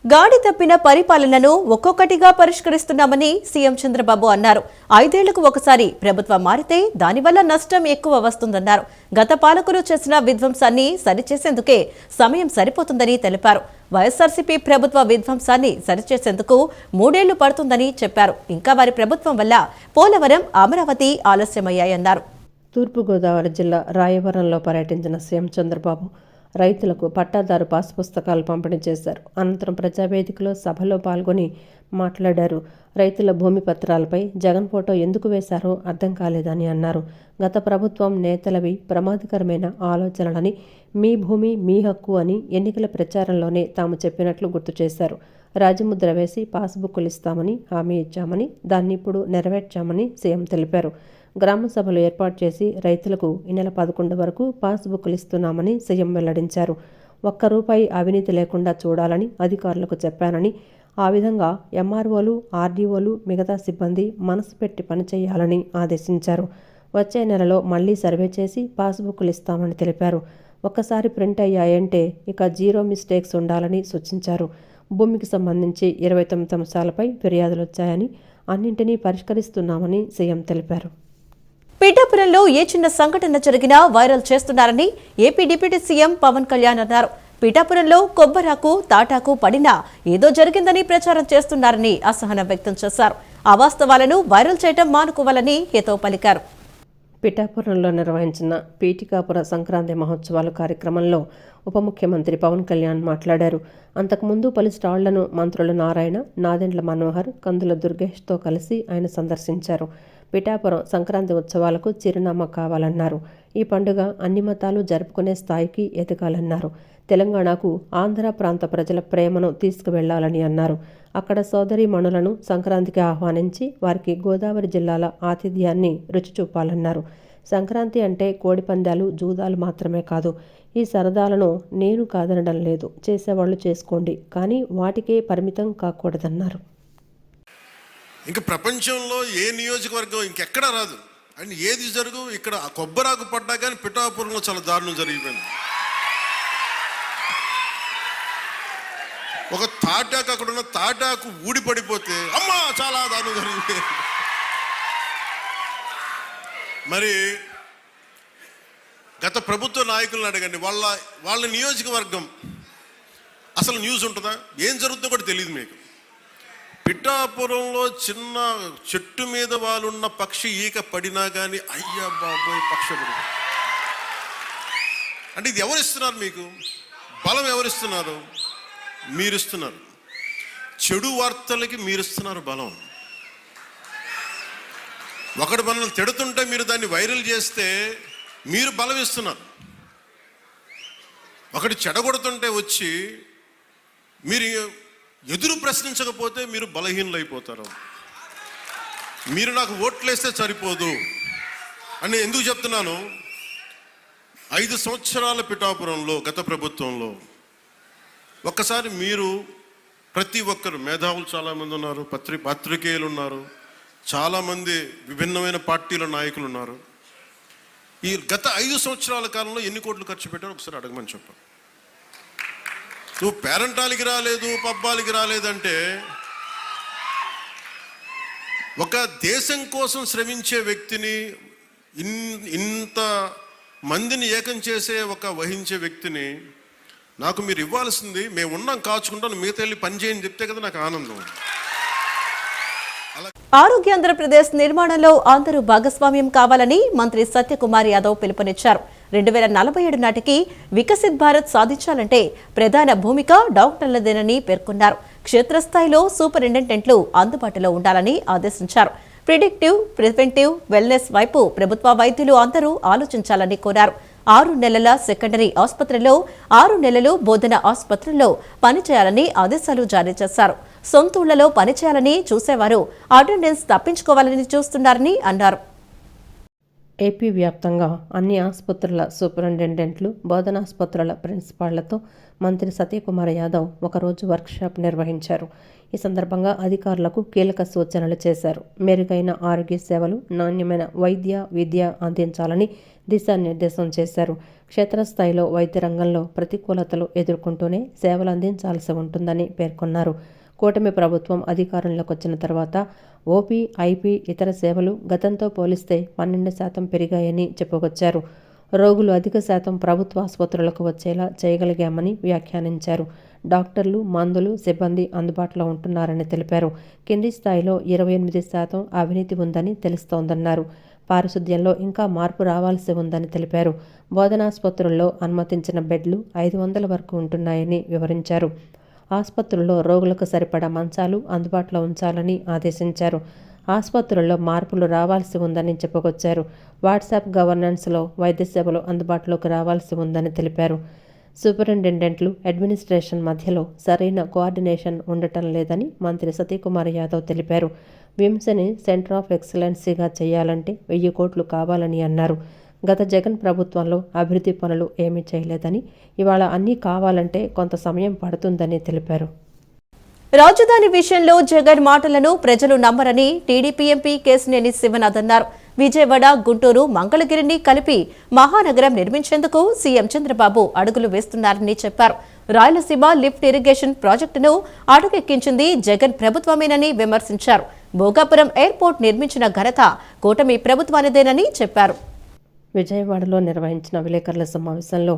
గాడి తప్పిన పరిపాలనను ఒక్కొక్కటిగా పరిష్కరిస్తున్నామని సీఎం చంద్రబాబు అన్నారు. 5 ఏళ్లకు ఒకసారి ప్రభుత్వం మారితే దానివల్ల నష్టం ఎక్కువ వస్తుందన్నారు. గత పాలకులు చేసిన విధ్వంసాన్ని సరిచేసేందుకే సమయం సరిపోతుందని తెలిపారు. వైఎస్ఆర్సీపీ ప్రభుత్వ విధ్వంసాన్ని సరిచేసేందుకు 3 ఏళ్లు పడుతుందని చెప్పారు. ఇంకా వారి ప్రభుత్వం వల్ల పోలవరం, అమరావతి ఆలస్యమయ్యాయన్నారు. తూర్పుగోదావరి జిల్లా రాయవరంలో పర్యటించిన సీఎం చంద్రబాబు రైతులకు పట్టాదారు పాస్ పుస్తకాలు పంపిణీ చేశారు. అనంతరం ప్రజావేదికలో సభలో పాల్గొని మాట్లాడారు. రైతుల భూమి పత్రాలపై జగన్ ఫోటో ఎందుకు వేశారో అర్థం కాలేదని అన్నారు. గత ప్రభుత్వం నేతలవి ప్రమాదకరమైన ఆలోచనలని, మీ భూమి మీ హక్కు అని ఎన్నికల ప్రచారంలోనే తాము చెప్పినట్లు గుర్తు చేశారు. రాజముద్ర వేసి పాస్బుక్లు ఇస్తామని హామీ ఇచ్చామని, దాన్ని ఇప్పుడు నెరవేర్చామని సీఎం తెలిపారు. గ్రామ సభలు ఏర్పాటు చేసి రైతులకు ఈ నెల 11 వరకు పాస్బుక్లు ఇస్తున్నామని సీఎం వెల్లడించారు. ₹1 అవినీతి లేకుండా చూడాలని అధికారులకు చెప్పానని, ఆ విధంగా ఎంఆర్ఓలు, ఆర్డీఓలు, మిగతా సిబ్బంది మనసు పెట్టి పనిచేయాలని ఆదేశించారు. వచ్చే నెలలో మళ్లీ సర్వే చేసి పాస్బుక్లు ఇస్తామని తెలిపారు. ఒక్కసారి ప్రింట్ అయ్యాయంటే ఇక జీరో మిస్టేక్స్ ఉండాలని సూచించారు. భూమికి సంబంధించి 29 అంశాలపై ఫిర్యాదులు వచ్చాయని, అన్నింటినీ పరిష్కరిస్తున్నామని సీఎం తెలిపారు. పిఠాపురంలో ఏ చిన్న సంఘటన జరిగినా వైరల్ చేస్తున్నారని AP deputy CM Pawan Kalyan అన్నారు. పిఠాపురంలో కొబ్బరాకు, తాటాకు పడినా ఏదో జరిగిందని ప్రచారం చేస్తున్నారని అసహనం వ్యక్తం చేశారు. అవాస్తవాలను వైరల్ చేయడం మానుకోవాలని హితవు పలికారు. పిఠాపురంలో నిర్వహించిన పీఠికాపుర సంక్రాంతి మహోత్సవాల కార్యక్రమంలో ఉప ముఖ్యమంత్రి పవన్ కళ్యాణ్ మాట్లాడారు. అంతకుముందు పలు స్టాళ్లను మంత్రులు నారాయణ, నాదెండ్ల మనోహర్, కందుల దుర్గేష్తో కలిసి ఆయన సందర్శించారు. పిఠాపురం సంక్రాంతి ఉత్సవాలకు చిరునామా కావాలన్నారు. ఈ పండుగ అన్ని మతాలు జరుపుకునే స్థాయికి ఎదగాలన్నారు. తెలంగాణకు ఆంధ్ర ప్రాంత ప్రజల ప్రేమను తీసుకువెళ్లాలని అన్నారు. అక్కడ సోదరీమణులను సంక్రాంతికి ఆహ్వానించి వారికి గోదావరి జిల్లాల ఆతిథ్యాన్ని రుచి చూపాలన్నారు. సంక్రాంతి అంటే కోడిపందాలు, జూదాలు మాత్రమే కాదు. ఈ సరదాలను నేను కాదనడం లేదు, చేసేవాళ్లు చేసుకోండి, కానీ వాటికే పరిమితం కాకూడదన్నారు. ఇంకా ప్రపంచంలో ఏ నియోజకవర్గం ఇంకెక్కడా రాదు అని ఏది జరుగు, ఇక్కడ కొబ్బరాకు పడ్డా కానీ పిఠాపురంలో చాలా దారుణం జరిగిపోయింది. ఒక తాటాకు, అక్కడ ఉన్న తాటాకు ఊడిపడిపోతే అమ్మా చాలా దారుణం జరిగిపోయింది. మరి గత ప్రభుత్వ నాయకులను అడగండి, వాళ్ళ నియోజకవర్గం అసలు న్యూస్ ఉంటుందా, ఏం జరుగుతుందో కూడా తెలియదు మీకు. పిఠాపురంలో చిన్న చెట్టు మీద వాళ్ళున్న పక్షి ఈక పడినా కానీ అయ్యా బాబోయ్ పక్షి పడి అంటే ఇది ఎవరిస్తున్నారు మీకు బలం? ఎవరిస్తున్నారు? మీరిస్తున్నారు. చెడు వార్తలకి మీరిస్తున్నారు బలం. ఒకటి మనల్ని తిడుతుంటే మీరు దాన్ని వైరల్ చేస్తే మీరు బలం ఇస్తున్నారు. ఒకటి చెడగొడుతుంటే వచ్చి మీరు ఎదురు ప్రశ్నించకపోతే మీరు బలహీనలైపోతారు. మీరు నాకు ఓట్లేస్తే సరిపోదు అని ఎందుకు చెప్తున్నాను? 5 సంవత్సరాల పిఠాపురంలో గత ప్రభుత్వంలో ఒక్కసారి మీరు ప్రతి ఒక్కరు మేధావులు చాలామంది ఉన్నారు, పత్రికేయులు ఉన్నారు, చాలామంది విభిన్నమైన పార్టీల నాయకులు ఉన్నారు. ఈ గత 5 సంవత్సరాల కాలంలో ఎన్ని కోట్లు ఖర్చు పెట్టారో ఒకసారి అడగమని చెప్పాను. నువ్వు పేరంటాలకి రాలేదు, పబ్బాలకి రాలేదంటే ఒక దేశం కోసం శ్రమించే వ్యక్తిని, ఇంత మందిని ఏకం చేసే వహించే వ్యక్తిని నాకు మీరు ఇవ్వాల్సింది, మేము ఉన్నాం కాచుకుంటాను, మిగతా వెళ్ళి పని చేయని చెప్తే కదా నాకు ఆనందం. ఆరోగ్య ఆంధ్రప్రదేశ్ నిర్మాణంలో అందరూ భాగస్వామ్యం కావాలని మంత్రి సత్యకుమార్ యాదవ్ పిలుపునిచ్చారు. 2047 నాటికి వికసిత్ భారత్ సాధించాలంటే ప్రధాన భూమిక డాక్టర్లదేనని పేర్కొన్నారు. క్షేత్రస్థాయిలో సూపరింటెండెంట్లు అందుబాటులో ఉండాలని ఆదేశించారు. ప్రిడిక్టివ్, ప్రివెంటివ్ వెల్నెస్ వైపు ప్రభుత్వ వైద్యులు అందరూ ఆలోచించాలని కోరారు. 6 నెలల సెకండరీ ఆసుపత్రిలో, 6 నెలలు బోధన ఆసుపత్రుల్లో పనిచేయాలని ఆదేశాలు జారీ చేశారు. సొంతూళ్లలో పనిచేయాలని చూసేవారు అటెండెన్స్ తప్పించుకోవాలని చూస్తున్నారని అన్నారు. ఏపీ వ్యాప్తంగా అన్ని ఆసుపత్రుల సూపరింటెండెంట్లు, బోధనాసుపత్రుల ప్రిన్సిపాళ్లతో మంత్రి సత్యకుమార్ యాదవ్ ఒకరోజు వర్క్షాప్ నిర్వహించారు. ఈ సందర్భంగా అధికారులకు కీలక సూచనలు చేశారు. మెరుగైన ఆరోగ్య సేవలు, నాణ్యమైన విద్య అందించాలని దిశానిర్దేశం చేశారు. క్షేత్రస్థాయిలో వైద్య రంగంలో ప్రతికూలతలు ఎదుర్కొంటూనే సేవలు అందించాల్సి ఉంటుందని పేర్కొన్నారు. కూటమి ప్రభుత్వం అధికారంలోకి వచ్చిన తర్వాత ఓపీ, ఐపీ, ఇతర సేవలు గతంతో పోలిస్తే 12% పెరిగాయని చెప్పుకొచ్చారు. రోగులు అధిక శాతం ప్రభుత్వ ఆసుపత్రులకు వచ్చేలా చేయగలిగామని వ్యాఖ్యానించారు. డాక్టర్లు, మందులు, సిబ్బంది అందుబాటులో ఉంటున్నారని తెలిపారు. కింది స్థాయిలో 28% అవినీతి ఉందని తెలుస్తోందన్నారు. పారిశుద్ధ్యంలో ఇంకా మార్పు రావాల్సి ఉందని తెలిపారు. బోధనాసుపత్రుల్లో అనుమతించిన బెడ్లు 500 వరకు ఉంటున్నాయని వివరించారు. ఆసుపత్రుల్లో రోగులకు సరిపడా మంచాలు అందుబాటులో ఉంచాలని ఆదేశించారు. ఆసుపత్రుల్లో మార్పులు రావాల్సి ఉందని చెప్పుకొచ్చారు. వాట్సాప్ గవర్నెన్స్లో వైద్య సేవలు అందుబాటులోకి రావాల్సి ఉందని తెలిపారు. సూపరింటెండెంట్లు, అడ్మినిస్ట్రేషన్ మధ్యలో సరైన కోఆర్డినేషన్ ఉండటం లేదని మంత్రి సత్యకుమార్ యాదవ్ తెలిపారు. విమ్స్ని సెంటర్ ఆఫ్ ఎక్సలెన్సీగా చేయాలంటే 1000 కోట్లు కావాలని అన్నారు. గత జగన్ ప్రభుత్వంలో అభివృద్ధి పనులు ఏమీ చేయలేదని, ఇవాళ అన్నీ కావాలంటే కొంత సమయం పడుతుందని తెలిపారు. రాజధాని విషయంలో జగన్ మాటలను ప్రజలు నమ్మరని టీడీపీ ఎంపీ కేశినేని శివనాథ్ అన్నారు. విజయవాడ, గుంటూరు, మంగళగిరిని కలిపి మహానగరం నిర్మించేందుకు సీఎం చంద్రబాబు అడుగులు వేస్తున్నారని చెప్పారు. రాయలసీమ లిఫ్ట్ ఇరిగేషన్ ప్రాజెక్టును అడుగెక్కించింది జగన్ ప్రభుత్వమేనని విమర్శించారు. భోగాపురం ఎయిర్పోర్ట్ నిర్మించిన ఘనత కూటమి ప్రభుత్వానిదేనని చెప్పారు. విజయవాడలో నిర్వహించిన విలేకరుల సమావేశంలో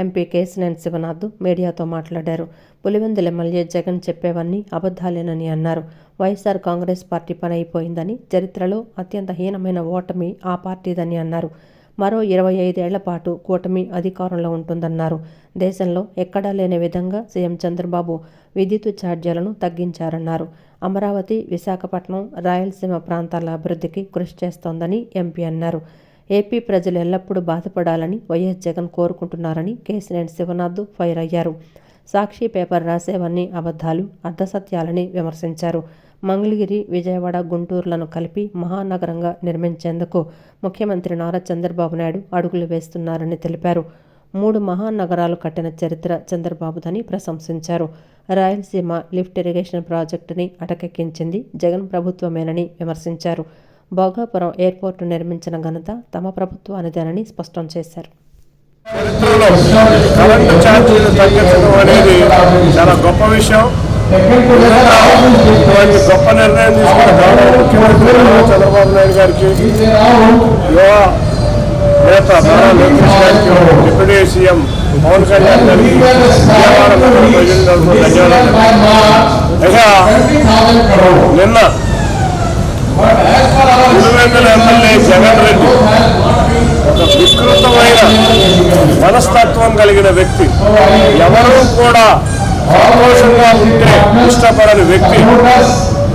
ఎంపీ కేశినేని శివనాథ్ మీడియాతో మాట్లాడారు. పులివెందుల ఎమ్మెల్యే జగన్ చెప్పేవన్నీ అబద్ధాలేనని అన్నారు. వైఎస్ఆర్ కాంగ్రెస్ పార్టీ పని అయిపోయిందని, చరిత్రలో అత్యంత హీనమైన ఓటమి ఆ పార్టీదని అన్నారు. మరో 25 ఏళ్ల పాటు కూటమి అధికారంలో ఉంటుందన్నారు. దేశంలో ఎక్కడా లేని విధంగా సీఎం చంద్రబాబు విద్యుత్ ఛార్జీలను తగ్గించారన్నారు. అమరావతి, విశాఖపట్నం, రాయలసీమ ప్రాంతాల అభివృద్ధికి కృషి చేస్తోందని ఎంపీ అన్నారు. ఏపీ ప్రజలు ఎల్లప్పుడూ బాధపడాలని వైఎస్ జగన్ కోరుకుంటున్నారని కేశినేని శివనాథ్ ఫైర్ అయ్యారు. సాక్షి పేపర్ రాసేవన్నీ అబద్ధాలు, అర్ధసత్యాలని విమర్శించారు. మంగళగిరి, విజయవాడ, గుంటూరులను కలిపి మహానగరంగా నిర్మించేందుకు ముఖ్యమంత్రి నారా చంద్రబాబు నాయుడు అడుగులు వేస్తున్నారని తెలిపారు. 3 మహానగరాలు కట్టిన చరిత్ర చంద్రబాబుదని ప్రశంసించారు. రాయలసీమ లిఫ్ట్ ఇరిగేషన్ ప్రాజెక్టుని అటకెక్కించింది జగన్ ప్రభుత్వమేనని విమర్శించారు. భోగాపురం ఎయిర్పోర్టు నిర్మించిన ఘనత తమ ప్రభుత్వానిదేనని స్పష్టం చేశారు. చరిత్రలో కరెంటు ఛార్జీలు తగ్గించడం అనేది చాలా గొప్ప విషయం. ఇటువంటి గొప్ప నిర్ణయం తీసుకున్న గౌరవ ముఖ్యమంత్రి చంద్రబాబు నాయుడు గారికి, యువ నేత నారా లోకేష్ గారికి, డిప్యూటీ సీఎం పవన్ కళ్యాణ్ గారికి, విజయవాడ నగర ప్రజలకు ధన్యవాదాలు. నిన్న పులివెందుల ఎమ్మెల్యే జగన్ రెడ్డి ఒక విస్తృతమైన మనస్తత్వం కలిగిన వ్యక్తి, ఎవరూ కూడా సంతోషంగా ఉంటే ఇష్టపడని వ్యక్తి.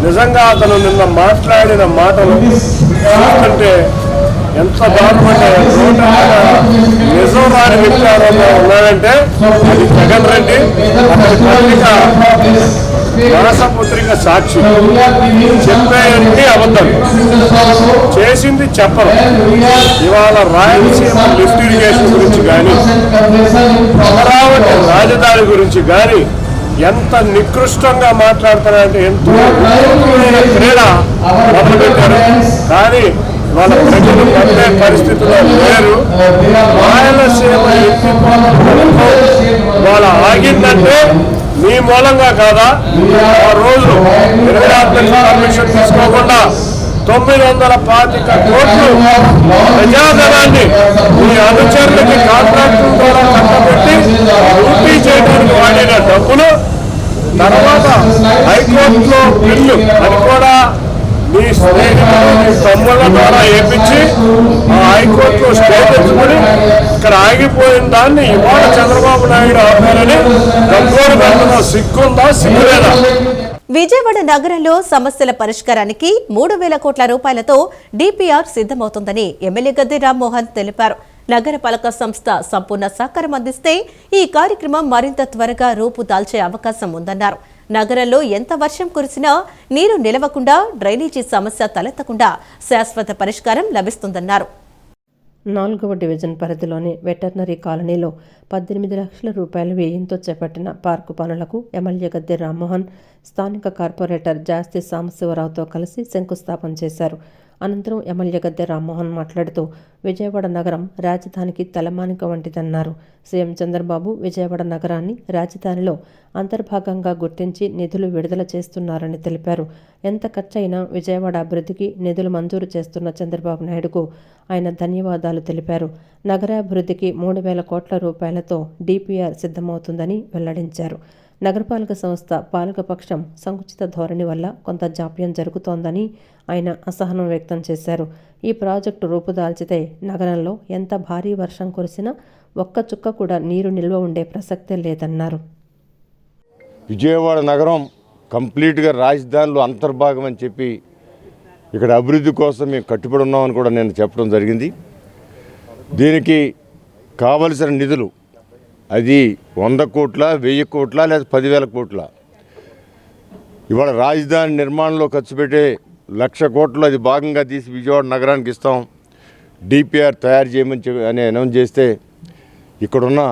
నిజంగా అతను నిన్న మాట్లాడిన మాటలు చూస్తుంటే ఎంత దారుణంటే, నిజం రాని వ్యక్తి ఆరోగ్యంగా ఉన్నాడంటే అది జగన్ రెడ్డి. అతని పత్రిక మాసపత్రిక సాక్షి. చెప్పేయండి అబద్ధం, చేసింది చెప్పరు. ఇవాళ రాయలసీమ లిఫ్ట్ ఇరిగేషన్ గురించి కానీ, అమరావతి రాజధాని గురించి కానీ ఎంత నికృష్టంగా మాట్లాడుతున్నారంటే ఎంతో క్రీడ మొదలుపెట్టారు. కానీ వాళ్ళ ప్రజలు నమ్మే పరిస్థితుల్లో లేరు. రాయలసీమ వాళ్ళ ఆగిందంటే మీ మూలంగా కాదా? ఆ రోజు 26 పర్మిషన్ తీసుకోకుండా 925 కోట్లు ప్రజాధనాన్ని మీ అనుచరులకి కాంట్రాక్టుల ద్వారా కట్టబెట్టి డ్యూటీ చేయడానికి వాడిన డబ్బులు తర్వాత హైకోర్టులో బిల్లు, అది కూడా మీ స్నేహితులు, మీ తమ్ముళ్ళ ద్వారా వేయించి ఆ హైకోర్టులో స్టే తెచ్చుకొని ఇక్కడ ఆగిపోయిన దాన్ని ఇవాళ చంద్రబాబు నాయుడు ఆపారని గంగోరు గంటలో సిగ్గుందా, సిగ్గులేదా? విజయవాడ నగరంలో సమస్యల పరిష్కారానికి 3,000 కోట్ల రూపాయలతో డిపిఆర్ సిద్ధమవుతుందని ఎమ్మెల్యే గద్దె రామ్మోహన్ తెలిపారు. నగరపాలక సంస్థ సంపూర్ణ సహకారం అందిస్తే ఈ కార్యక్రమం మరింత త్వరగా రూపుదాల్చే అవకాశం ఉందన్నారు. నగరంలో ఎంత వర్షం కురిసినా నీరు నిలవకుండా, డ్రైనేజీ సమస్య తలెత్తకుండా శాశ్వత పరిష్కారం లభిస్తుందన్నారు. 4వ డివిజన్ పరిధిలోని వెటర్నరీ కాలనీలో 18 లక్షల రూపాయల వ్యయంతో చేపట్టిన పార్కు పనులకు ఎమ్మెల్యే గద్దె రామ్మోహన్ స్థానిక కార్పొరేటర్ జాస్తి సాంబశివరావుతో కలిసి శంకుస్థాపన చేశారు. అనంతరం ఎమ్మెల్యే గద్దె రామ్మోహన్ మాట్లాడుతూ విజయవాడ నగరం రాజధానికి తలమానిక వంటిదన్నారు. సీఎం చంద్రబాబు విజయవాడ నగరాన్ని రాజధానిలో అంతర్భాగంగా గుర్తించి నిధులు విడుదల చేస్తున్నారని తెలిపారు. ఎంత ఖర్చయినా విజయవాడ అభివృద్ధికి నిధులు మంజూరు చేస్తున్న చంద్రబాబు నాయుడుకు ఆయన ధన్యవాదాలు తెలిపారు. నగరాభివృద్ధికి 3,000 కోట్ల రూపాయలతో డిపిఆర్ సిద్ధమవుతుందని వెల్లడించారు. నగరపాలక సంస్థ పాలకపక్షం సంకుచిత ధోరణి వల్ల కొంత జాప్యం జరుగుతోందని ఆయన అసహనం వ్యక్తం చేశారు. ఈ ప్రాజెక్టు రూపుదాల్చితే నగరంలో ఎంత భారీ వర్షం కురిసినా ఒక్క చుక్క కూడా నీరు నిల్వ ఉండే ప్రసక్తే లేదన్నారు. విజయవాడ నగరం కంప్లీట్గా రాజధానిలో అంతర్భాగం అని చెప్పి ఇక్కడ అభివృద్ధి కోసం మేము కట్టుబడి ఉన్నామని కూడా నేను చెప్పడం జరిగింది. దీనికి కావలసిన నిధులు అది 100 కోట్ల 1000 కోట్ల లేదా 10,000 కోట్ల. ఇవాళ రాజధాని నిర్మాణంలో ఖర్చు పెట్టే 1,00,000 కోట్లు అది భాగంగా తీసి విజయవాడ నగరానికి ఇస్తాం, డిపిఆర్ తయారు చేయమని అని అనౌన్స్ చేస్తే ఇక్కడున్న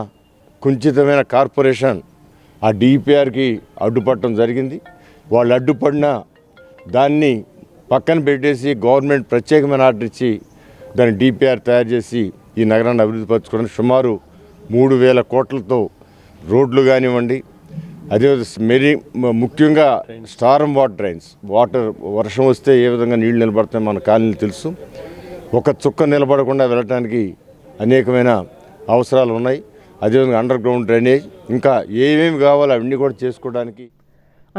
కుంచితమైన కార్పొరేషన్ ఆ డిపిఆర్కి అడ్డుపడటం జరిగింది. వాళ్ళు అడ్డుపడిన దాన్ని పక్కన పెట్టేసి గవర్నమెంట్ ప్రత్యేకమైన ఆర్డర్ ఇచ్చి దాన్ని డిపిఆర్ తయారు చేసి ఈ నగరాన్ని అభివృద్ధి పరచుకోవడానికి సుమారు 3,000 కోట్లతో రోడ్లు కానివ్వండి, అదే ముఖ్యంగా స్టార్మ్ వాటర్ డ్రైన్స్, వర్షం వస్తే ఏ విధంగా నీళ్లు నిలబడతాయి మన కాలనీలు తెలుసు. ఒక చుక్క నిలబడకుండా వెళ్ళడానికి అనేకమైన అవసరాలు ఉన్నాయి. అదేవిధంగా అండర్ గ్రౌండ్ డ్రైనేజ్, ఇంకా ఏమేమి కావాలో అవన్నీ కూడా చేసుకోవడానికి.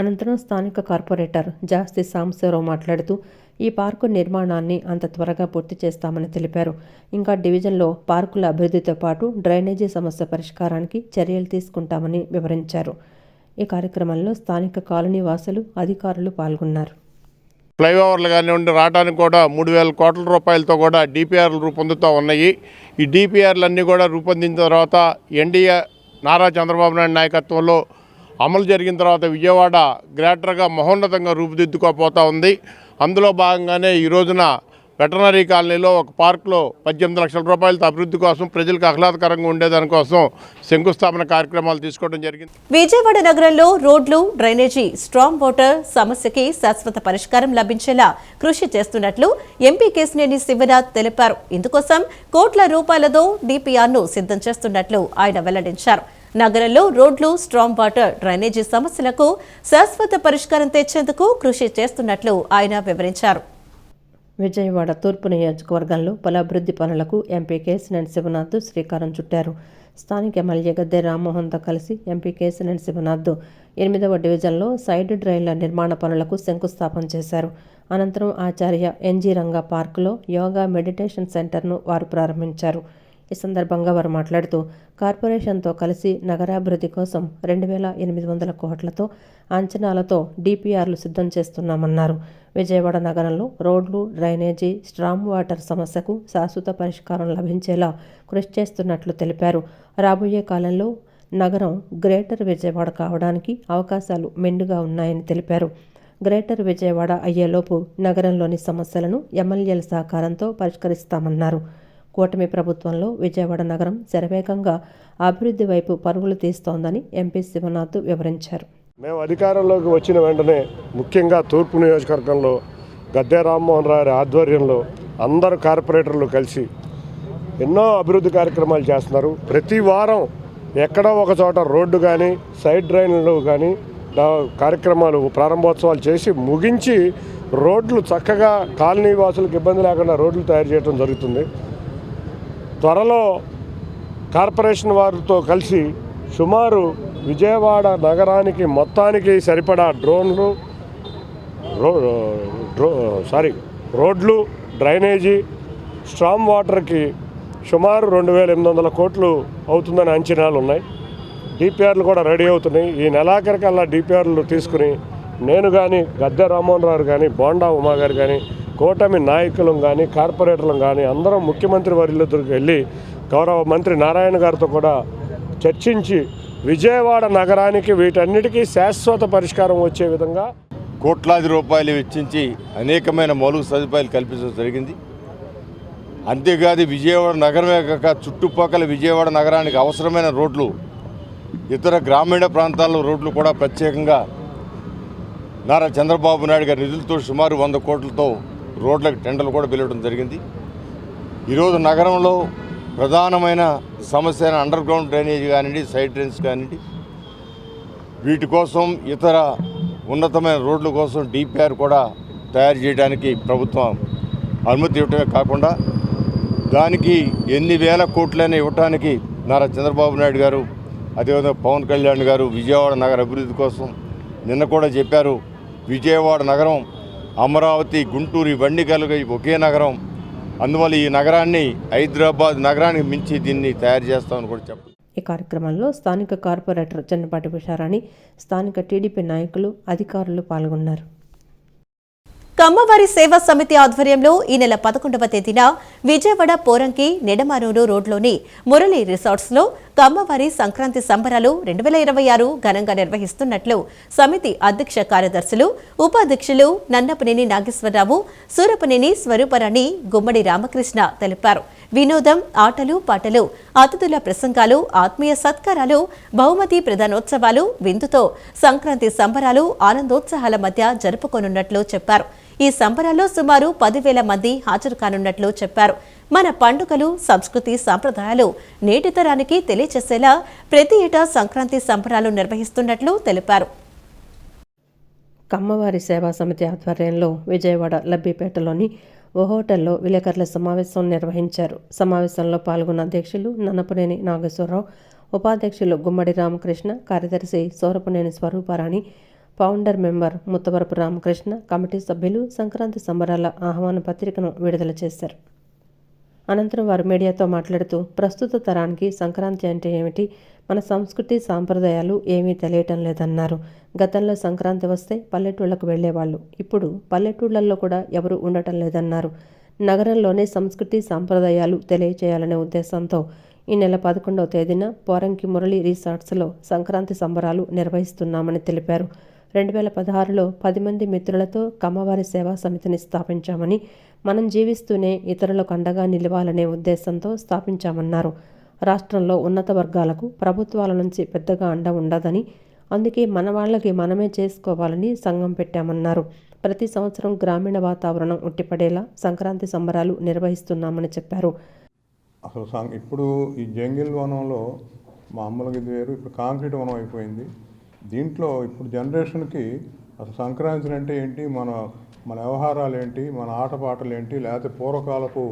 అనంతరం స్థానిక కార్పొరేటర్ జాస్తి సాంబశివరావు మాట్లాడుతూ ఈ పార్కు నిర్మాణాన్ని అంత త్వరగా పూర్తి చేస్తామని తెలిపారు. ఇంకా డివిజన్లో పార్కుల అభివృద్ధితో పాటు డ్రైనేజీ సమస్య పరిష్కారానికి చర్యలు తీసుకుంటామని వివరించారు. ఈ కార్యక్రమంలో స్థానిక కాలనీ వాసులు, అధికారులు పాల్గొన్నారు. ఫ్లైఓవర్లు కానివ్వండి రావడానికి కూడా 3,000 కోట్ల రూపాయలతో కూడా డిపిఆర్లు రూపొందుతూ ఉన్నాయి. ఈ డిపిఆర్లన్నీ కూడా రూపొందిన తర్వాత ఎన్డీఏ నారా చంద్రబాబు నాయుడు నాయకత్వంలో అమలు జరిగిన తర్వాత విజయవాడ గ్రేటర్గా మహోన్నతంగా రూపుదిద్దుకోపోతూ ఉంది. అందులో భాగంగానే ఈ రోజున వెటర్నరీ కాలనీలో ఒక పార్కులో 18 లక్షల రూపాయలతో అభివృద్ధి కోసం ప్రజలకు ఆహ్లాదకరంగా ఉండేదానికోసం శంకుస్థాపన కార్యక్రమాలు తీసుకోవడం జరిగింది. విజయవాడ నగరంలో రోడ్లు, డ్రైనేజీ, స్ట్రాంగ్ వాటర్ సమస్యకి శాశ్వత పరిష్కారం లభించేలా కృషి చేస్తున్నట్లు ఎంపీ కేశినేని శివనాథ్ తెలిపారు. ఇందుకోసం కోట్ల రూపాయలతో డిపిఆర్ను సిద్ధం చేస్తున్నట్లు ఆయన వెల్లడించారు. నగరంలో రోడ్లు, స్ట్రాంగ్ వాటర్, డ్రైనేజీ సమస్యలకు శాశ్వత పరిష్కారం తెచ్చేందుకు కృషి చేస్తున్నట్లు ఆయన వివరించారు. విజయవాడ తూర్పు నియోజకవర్గంలో పలు అభివృద్ధి పనులకు ఎంపీ కేశినేని శివనాథ్ శ్రీకారం చుట్టారు. స్థానిక ఎమ్మెల్యే గద్దె రామ్మోహన్తో కలిసి ఎంపీ కేశినేని శివనాథ్ 8వ డివిజన్లో సైడ్ డ్రైన్ల నిర్మాణ పనులకు శంకుస్థాపన చేశారు. అనంతరం ఆచార్య ఎన్జీ రంగా పార్కులో యోగా మెడిటేషన్ సెంటర్ను వారు ప్రారంభించారు. ఈ సందర్భంగా వారు మాట్లాడుతూ కార్పొరేషన్తో కలిసి నగరాభివృద్ధి కోసం 2,800 కోట్లతో అంచనాలతో డిపిఆర్లు సిద్ధం చేస్తున్నామన్నారు. విజయవాడ నగరంలో రోడ్లు, డ్రైనేజీ, స్ట్రాంగ్ వాటర్ సమస్యకు శాశ్వత పరిష్కారం లభించేలా కృషి చేస్తున్నట్లు తెలిపారు. రాబోయే కాలంలో నగరం గ్రేటర్ విజయవాడ కావడానికి అవకాశాలు మెండుగా ఉన్నాయని తెలిపారు. గ్రేటర్ విజయవాడ అయ్యేలోపు నగరంలోని సమస్యలను ఎమ్మెల్యేల సహకారంతో పరిష్కరిస్తామన్నారు. కూటమి ప్రభుత్వంలో విజయవాడ నగరం శరవేగంగా అభివృద్ధి వైపు పరుగులు తీస్తోందని ఎంపీ శివనాథ్ వివరించారు. మేము అధికారంలోకి వచ్చిన వెంటనే ముఖ్యంగా తూర్పు నియోజకవర్గంలో గద్దె రామ్మోహన్ రావు ఆధ్వర్యంలో అందరు కార్పొరేటర్లు కలిసి ఎన్నో అభివృద్ధి కార్యక్రమాలు చేస్తున్నారు. ప్రతి వారం ఎక్కడో ఒక చోట రోడ్డు కానీ సైడ్ డ్రైన్లు కానీ కార్యక్రమాలు ప్రారంభోత్సవాలు చేసి ముగించి రోడ్లు చక్కగా కాలనీ వాసులకు ఇబ్బంది లేకుండా రోడ్లు తయారు చేయడం జరుగుతుంది. త్వరలో కార్పొరేషన్ వారితో కలిసి సుమారు విజయవాడ నగరానికి మొత్తానికి సరిపడా రోడ్లు, డ్రైనేజీ, స్ట్రాంగ్ వాటర్కి సుమారు 2,800 కోట్లు అవుతుందని అంచనాలు ఉన్నాయి. డిపిఆర్లు కూడా రెడీ అవుతున్నాయి. ఈ నెలాఖరికల్లా డిపిఆర్లు తీసుకుని నేను కానీ, గద్దె రామ్మోహన్ రావు కానీ, బోండా ఉమా గారు కానీ, కూటమి నాయకులం కానీ, కార్పొరేటర్లం కానీ అందరం ముఖ్యమంత్రి వర్యుల దగ్గరికి వెళ్ళి గౌరవ మంత్రి నారాయణ గారితో కూడా చర్చించి విజయవాడ నగరానికి వీటన్నిటికీ శాశ్వత పరిష్కారం వచ్చే విధంగా కోట్లాది రూపాయలు వెచ్చించి అనేకమైన మౌలిక సదుపాయాలు కల్పించడం జరిగింది. అంతేకాదు విజయవాడ నగరమే కాక చుట్టుపక్కల విజయవాడ నగరానికి అవసరమైన రోడ్లు, ఇతర గ్రామీణ ప్రాంతాల్లో రోడ్లు కూడా ప్రత్యేకంగా నారా చంద్రబాబు నాయుడు గారి నిధులతో సుమారు 100 కోట్లతో రోడ్లకు టెండర్లు కూడా పిలవడం జరిగింది. ఈరోజు నగరంలో ప్రధానమైన సమస్య అయిన అండర్ గ్రౌండ్ డ్రైనేజ్ కానివ్వండి, సైడ్ డ్రైన్స్ కానివ్వండి, వీటి కోసం ఇతర ఉన్నతమైన రోడ్ల కోసం డిపిఆర్ కూడా తయారు చేయడానికి ప్రభుత్వం అనుమతి ఇవ్వటమే కాకుండా దానికి ఎన్ని వేల కోట్లైనా ఇవ్వటానికి నారా చంద్రబాబు నాయుడు గారు, అదేవిధంగా పవన్ కళ్యాణ్ గారు విజయవాడ నగర అభివృద్ధి కోసం నిన్న కూడా చెప్పారు. విజయవాడ నగరం, అమరావతి, గుంటూరు ఇవన్నీ కలిగి ఒకే నగరం, అందువల్ల ఈ నగరాన్ని హైదరాబాద్ నగరానికి మించి దీన్ని తయారు చేస్తామని కూడా చెప్పారు. ఈ కార్యక్రమంలో స్థానిక కార్పొరేటర్ చెన్నపాటి ఉషారాణి, స్థానిక టీడీపీ నాయకులు, అధికారులు పాల్గొన్నారు. కమ్మవారి సేవా సమితి ఆధ్వర్యంలో ఈ నెల 11వ తేదీన విజయవాడ పోరంకి నెడమానూరు రోడ్లోని మురళి రిసార్ట్స్లో కమ్మవారి సంక్రాంతి సంబరాలు 2026 ఘనంగా నిర్వహిస్తున్నట్లు సమితి అధ్యక్ష కార్యదర్శులు, ఉపాధ్యక్షులు నన్నపనేని నాగేశ్వరరావు, సూరపనేని స్వరూపరాణి, గుమ్మడి రామకృష్ణ తెలిపారు. వినోదం, ఆటలు, పాటలు, అతిథుల ప్రసంగాలు, ఆత్మీయ సత్కారాలు, బహుమతి ప్రధానోత్సవాలు, విందుతో సంక్రాంతి సంబరాలు ఆనందోత్సాహాల మధ్య జరుపుకోనున్నట్లు చెప్పారు. ఈ సంబరాల్లో సుమారు 10,000 మంది హాజరు కానున్నట్లు చెప్పారు. మన పండుగలు, సంస్కృతి, సంప్రదాయాలు నేటి తరానికి తెలియచేసేలా ప్రతి ఏటా సంక్రాంతి సంబరాలు నిర్వహిస్తున్నట్లు తెలిపారు. కమ్మవారి సేవా సమితి ఆధ్వర్యంలో విజయవాడ లబ్బిపేటలోని ఓ హోటల్లో విలేకరుల సమావేశం నిర్వహించారు. సమావేశంలో పాల్గొన్న అధ్యక్షులు నన్నపనేని నాగేశ్వరరావు, ఉపాధ్యక్షులు గుమ్మడి రామకృష్ణ, కార్యదర్శి Surapaneni Swaruparani, founder member Muttavarapu Ramakrishna, committee సభ్యులు సంక్రాంతి సంబరాల ఆహ్వాన పత్రికను విడుదల చేశారు. అనంతరం వారు మీడియాతో మాట్లాడుతూ ప్రస్తుత తరానికి సంక్రాంతి అంటే ఏమిటి, మన సంస్కృతి సాంప్రదాయాలు ఏమీ తెలియటం లేదన్నారు. గతంలో సంక్రాంతి వస్తే పల్లెటూళ్లకు వెళ్లేవాళ్ళు, ఇప్పుడు పల్లెటూళ్లలో కూడా ఎవరు ఉండటం లేదన్నారు. నగరంలోనే సంస్కృతి సాంప్రదాయాలు తెలియచేయాలనే ఉద్దేశంతో ఈ నెల 11వ తేదీన పోరంకి మురళి రిసార్ట్స్లో సంక్రాంతి సంబరాలు నిర్వహిస్తున్నామని తెలిపారు. 2016లో 10 మంది మిత్రులతో కమ్మవారి సేవా సమితిని స్థాపించామని, మనం జీవిస్తూనే ఇతరులకు అండగా నిలవాలనే ఉద్దేశంతో స్థాపించామన్నారు. రాష్ట్రంలో ఉన్నత వర్గాలకు ప్రభుత్వాల నుంచి పెద్దగా అండ ఉండదని, అందుకే మన వాళ్ళకి మనమే చేసుకోవాలని సంఘం పెట్టామన్నారు. ప్రతి సంవత్సరం గ్రామీణ వాతావరణం ఉట్టిపడేలా సంక్రాంతి సంబరాలు నిర్వహిస్తున్నామని చెప్పారు. అసలు ఇప్పుడు ఈ జంగిల్ వనంలో మామూలుగా ఇది వేరు, ఇప్పుడు కాంక్రీట్ వనం అయిపోయింది. దీంట్లో ఇప్పుడు జనరేషన్కి అసలు సంక్రాంతి అంటే ఏంటి, మన వ్యవహారాలు ఏంటి, మన ఆటపాటలు ఏంటి, లేకపోతే పూర్వకాలపు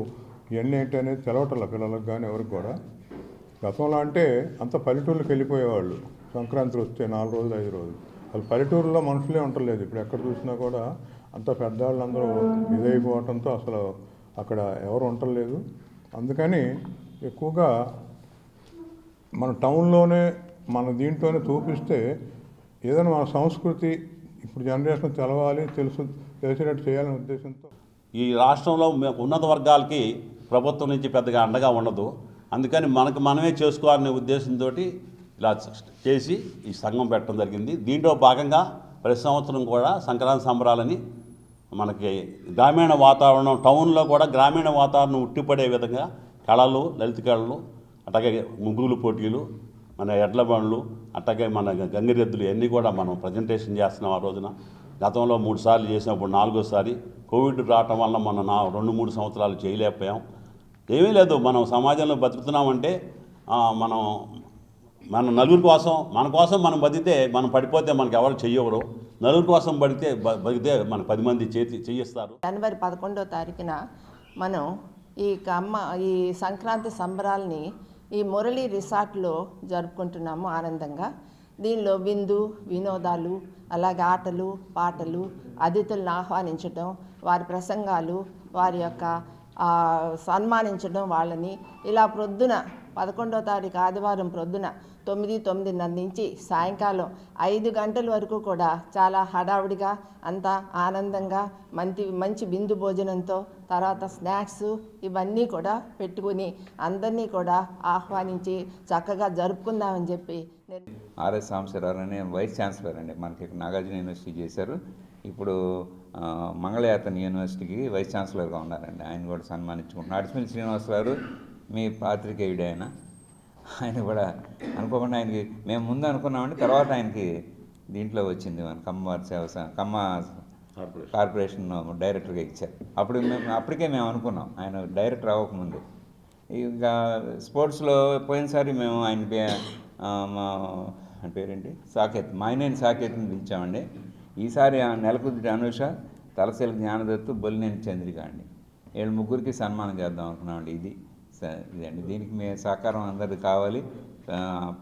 ఇవన్నీ ఏంటి అనేది తెలవటల పిల్లలకు కానీ ఎవరికి కూడా. గతంలో అంటే అంత పల్లెటూళ్ళకి వెళ్ళిపోయేవాళ్ళు సంక్రాంతి వస్తే 4 రోజులు 5 రోజులు. అసలు పల్లెటూరులో మనుషులే ఉండలేదు. ఇప్పుడు ఎక్కడ చూసినా కూడా అంత పెద్దవాళ్ళందరూ ఇదైపోవటంతో అసలు అక్కడ ఎవరు ఉండలేదు. అందుకని ఎక్కువగా మన టౌన్లోనే మన దీంట్లోనే చూపిస్తే ఏదైనా మన సంస్కృతి ఇప్పుడు జనరేషన్ తెలవాలి, తెలిసేటట్టు చేయాలనే ఉద్దేశంతో ఈ రాష్ట్రంలో ఉన్నత వర్గాలకి ప్రభుత్వం నుంచి పెద్దగా అండగా ఉండదు. అందుకని మనమే చేసుకోవాలనే ఉద్దేశంతో ఇలా చేసి ఈ సంఘం పెట్టడం జరిగింది. దీంట్లో భాగంగా ప్రతి సంవత్సరం కూడా సంక్రాంతి సంబరాలని మనకి గ్రామీణ వాతావరణం, టౌన్లో కూడా గ్రామీణ వాతావరణం ఉట్టిపడే విధంగా కళలు, లలిత కళలు, అట్లాగే ముగ్గులు పోటీలు, మన ఎడ్ల బండ్లు, అట్లాగే మన గంగిరెద్దులు ఇవన్నీ కూడా మనం ప్రజెంటేషన్ చేస్తున్నాం. ఆ రోజున గతంలో 3 సార్లు చేసినప్పుడు 4వసారి కోవిడ్ రావటం వల్ల మనం 2-3 సంవత్సరాలు చేయలేకపోయాం. ఏమీ లేదు, మనం సమాజంలో బతుకుతున్నామంటే మన నలుగురి కోసం, మన కోసం మనం బతికితే, మనం పడిపోతే మనకు ఎవరు చెయ్యవరు. నలుగురి కోసం బతికితే మనకు 10 మంది చెయ్యిస్తారు. జనవరి 11వ తారీఖున మనం ఈ సంక్రాంతి సంబరాల్ని ఈ మురళి రిసార్ట్లో జరుపుకుంటున్నాము ఆనందంగా. దీనిలో విందు, వినోదాలు, అలాగే ఆటలు, పాటలు, అతిథులను ఆహ్వానించడం, వారి ప్రసంగాలు, వారి యొక్క సన్మానించడం వాళ్ళని, ఇలా ప్రొద్దున 11వ తారీఖు ఆదివారం ప్రొద్దున 9:30 నుంచి సాయంకాలం 5 గంటల వరకు కూడా చాలా హడావుడిగా, అంతా ఆనందంగా, మంచి బిందు భోజనంతో, తర్వాత స్నాక్స్ ఇవన్నీ కూడా పెట్టుకుని అందరినీ కూడా ఆహ్వానించి చక్కగా జరుపుకుందామని చెప్పి ఆర్ఎస్ సాంబశివరావు అనే వైస్ ఛాన్సలర్ అండి, మనకి నాగార్జున యూనివర్సిటీ చేశారు. ఇప్పుడు మంగళయాతన్ యూనివర్సిటీకి వైస్ ఛాన్సలర్గా ఉన్నారండి. ఆయన కూడా సన్మానించుకుంటున్నారు. అడిసిమిల్లి శ్రీనివాస్ గారు మీ పాత్రికేయుడు ఆయన కూడా అనుకోకుండా ఆయనకి మేము ముందు అనుకున్నామండి, తర్వాత ఆయనకి దీంట్లో వచ్చింది మన కమ్మ కార్పొరేషన్ డైరెక్టర్గా ఇచ్చారు. అప్పటికే మేము అనుకున్నాం ఆయన డైరెక్టర్ అవ్వకముందు. ఇంకా స్పోర్ట్స్లో పోయినసారి మేము ఆయన పేరేంటి సాకేత్ మాయనేని సాకేత్ని పిలిచామండి. ఈసారి నెలకొద్ది అనూష, తలసేల జ్ఞానదత్తు, బొల్లినేని చంద్రిక అండి, వీళ్ళు ముగ్గురికి సన్మానం చేద్దాం అనుకున్నామండి. ఇదండి దీనికి మీ సహకారం అందరికీ కావాలి.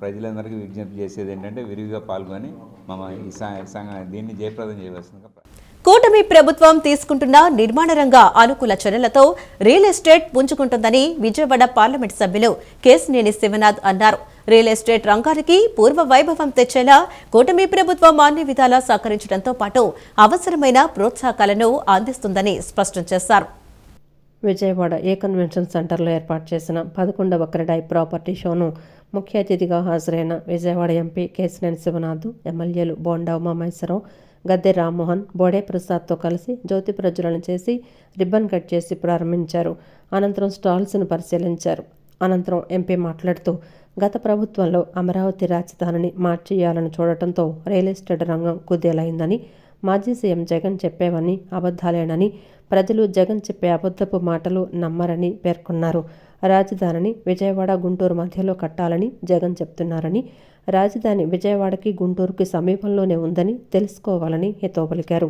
ప్రజలందరికీ విజ్ఞప్తి చేసేది ఏంటంటే విరివిగా పాల్గొని దీన్ని జయప్రదం చేయవలసిందిగా. కూటమి ప్రభుత్వం తీసుకుంటున్న నిర్మాణ రంగ అనుకూల చర్యలతో రియల్ ఎస్టేట్ పుంజుకుంటుందని విజయవాడ పార్లమెంట్ సభ్యులు కేశినేని శివనాథ్ అన్నారు. రియల్ ఎస్టేట్ రంగానికి పూర్వ వైభవం తెచ్చేలా కూటమి ప్రభుత్వం అన్ని విధాలా సహకరించడంతో పాటు అవసరమైన ప్రోత్సాహకాలను అందిస్తుందని స్పష్టం చేశారు. విజయవాడ ఏ కన్వెన్షన్ సెంటర్లో ఏర్పాటు చేసిన 11వ క్రెడాయి ప్రాపర్టీ షోను ముఖ్య అతిథిగా హాజరైన విజయవాడ ఎంపీ కేశినేని శివనాథ్, ఎమ్మెల్యేలు బోండా ఉమామహేశ్వరరావు, గద్దె రామ్మోహన్, బోడే ప్రసాద్తో కలిసి జ్యోతి ప్రజ్వలన చేసి రిబ్బన్ కట్ చేసి ప్రారంభించారు. అనంతరం స్టాల్స్ను పరిశీలించారు. అనంతరం ఎంపీ మాట్లాడుతూ గత ప్రభుత్వంలో అమరావతి రాజధానిని మార్చేయాలని చూడటంతో రియల్ ఎస్టేట్ రంగం కుదేలైందని, మాజీ సీఎం జగన్ చెప్పేవన్నీ అబద్ధాలేనని, ప్రజలు జగన్ చెప్పే అబద్ధపు మాటలు నమ్మరని పేర్కొన్నారు. రాజధానిని విజయవాడ గుంటూరు మధ్యలో కట్టాలని జగన్ చెప్తున్నారని, రాజధాని విజయవాడకి గుంటూరుకి సమీపంలోనే ఉందని తెలుసుకోవాలని హితవు పలికారు.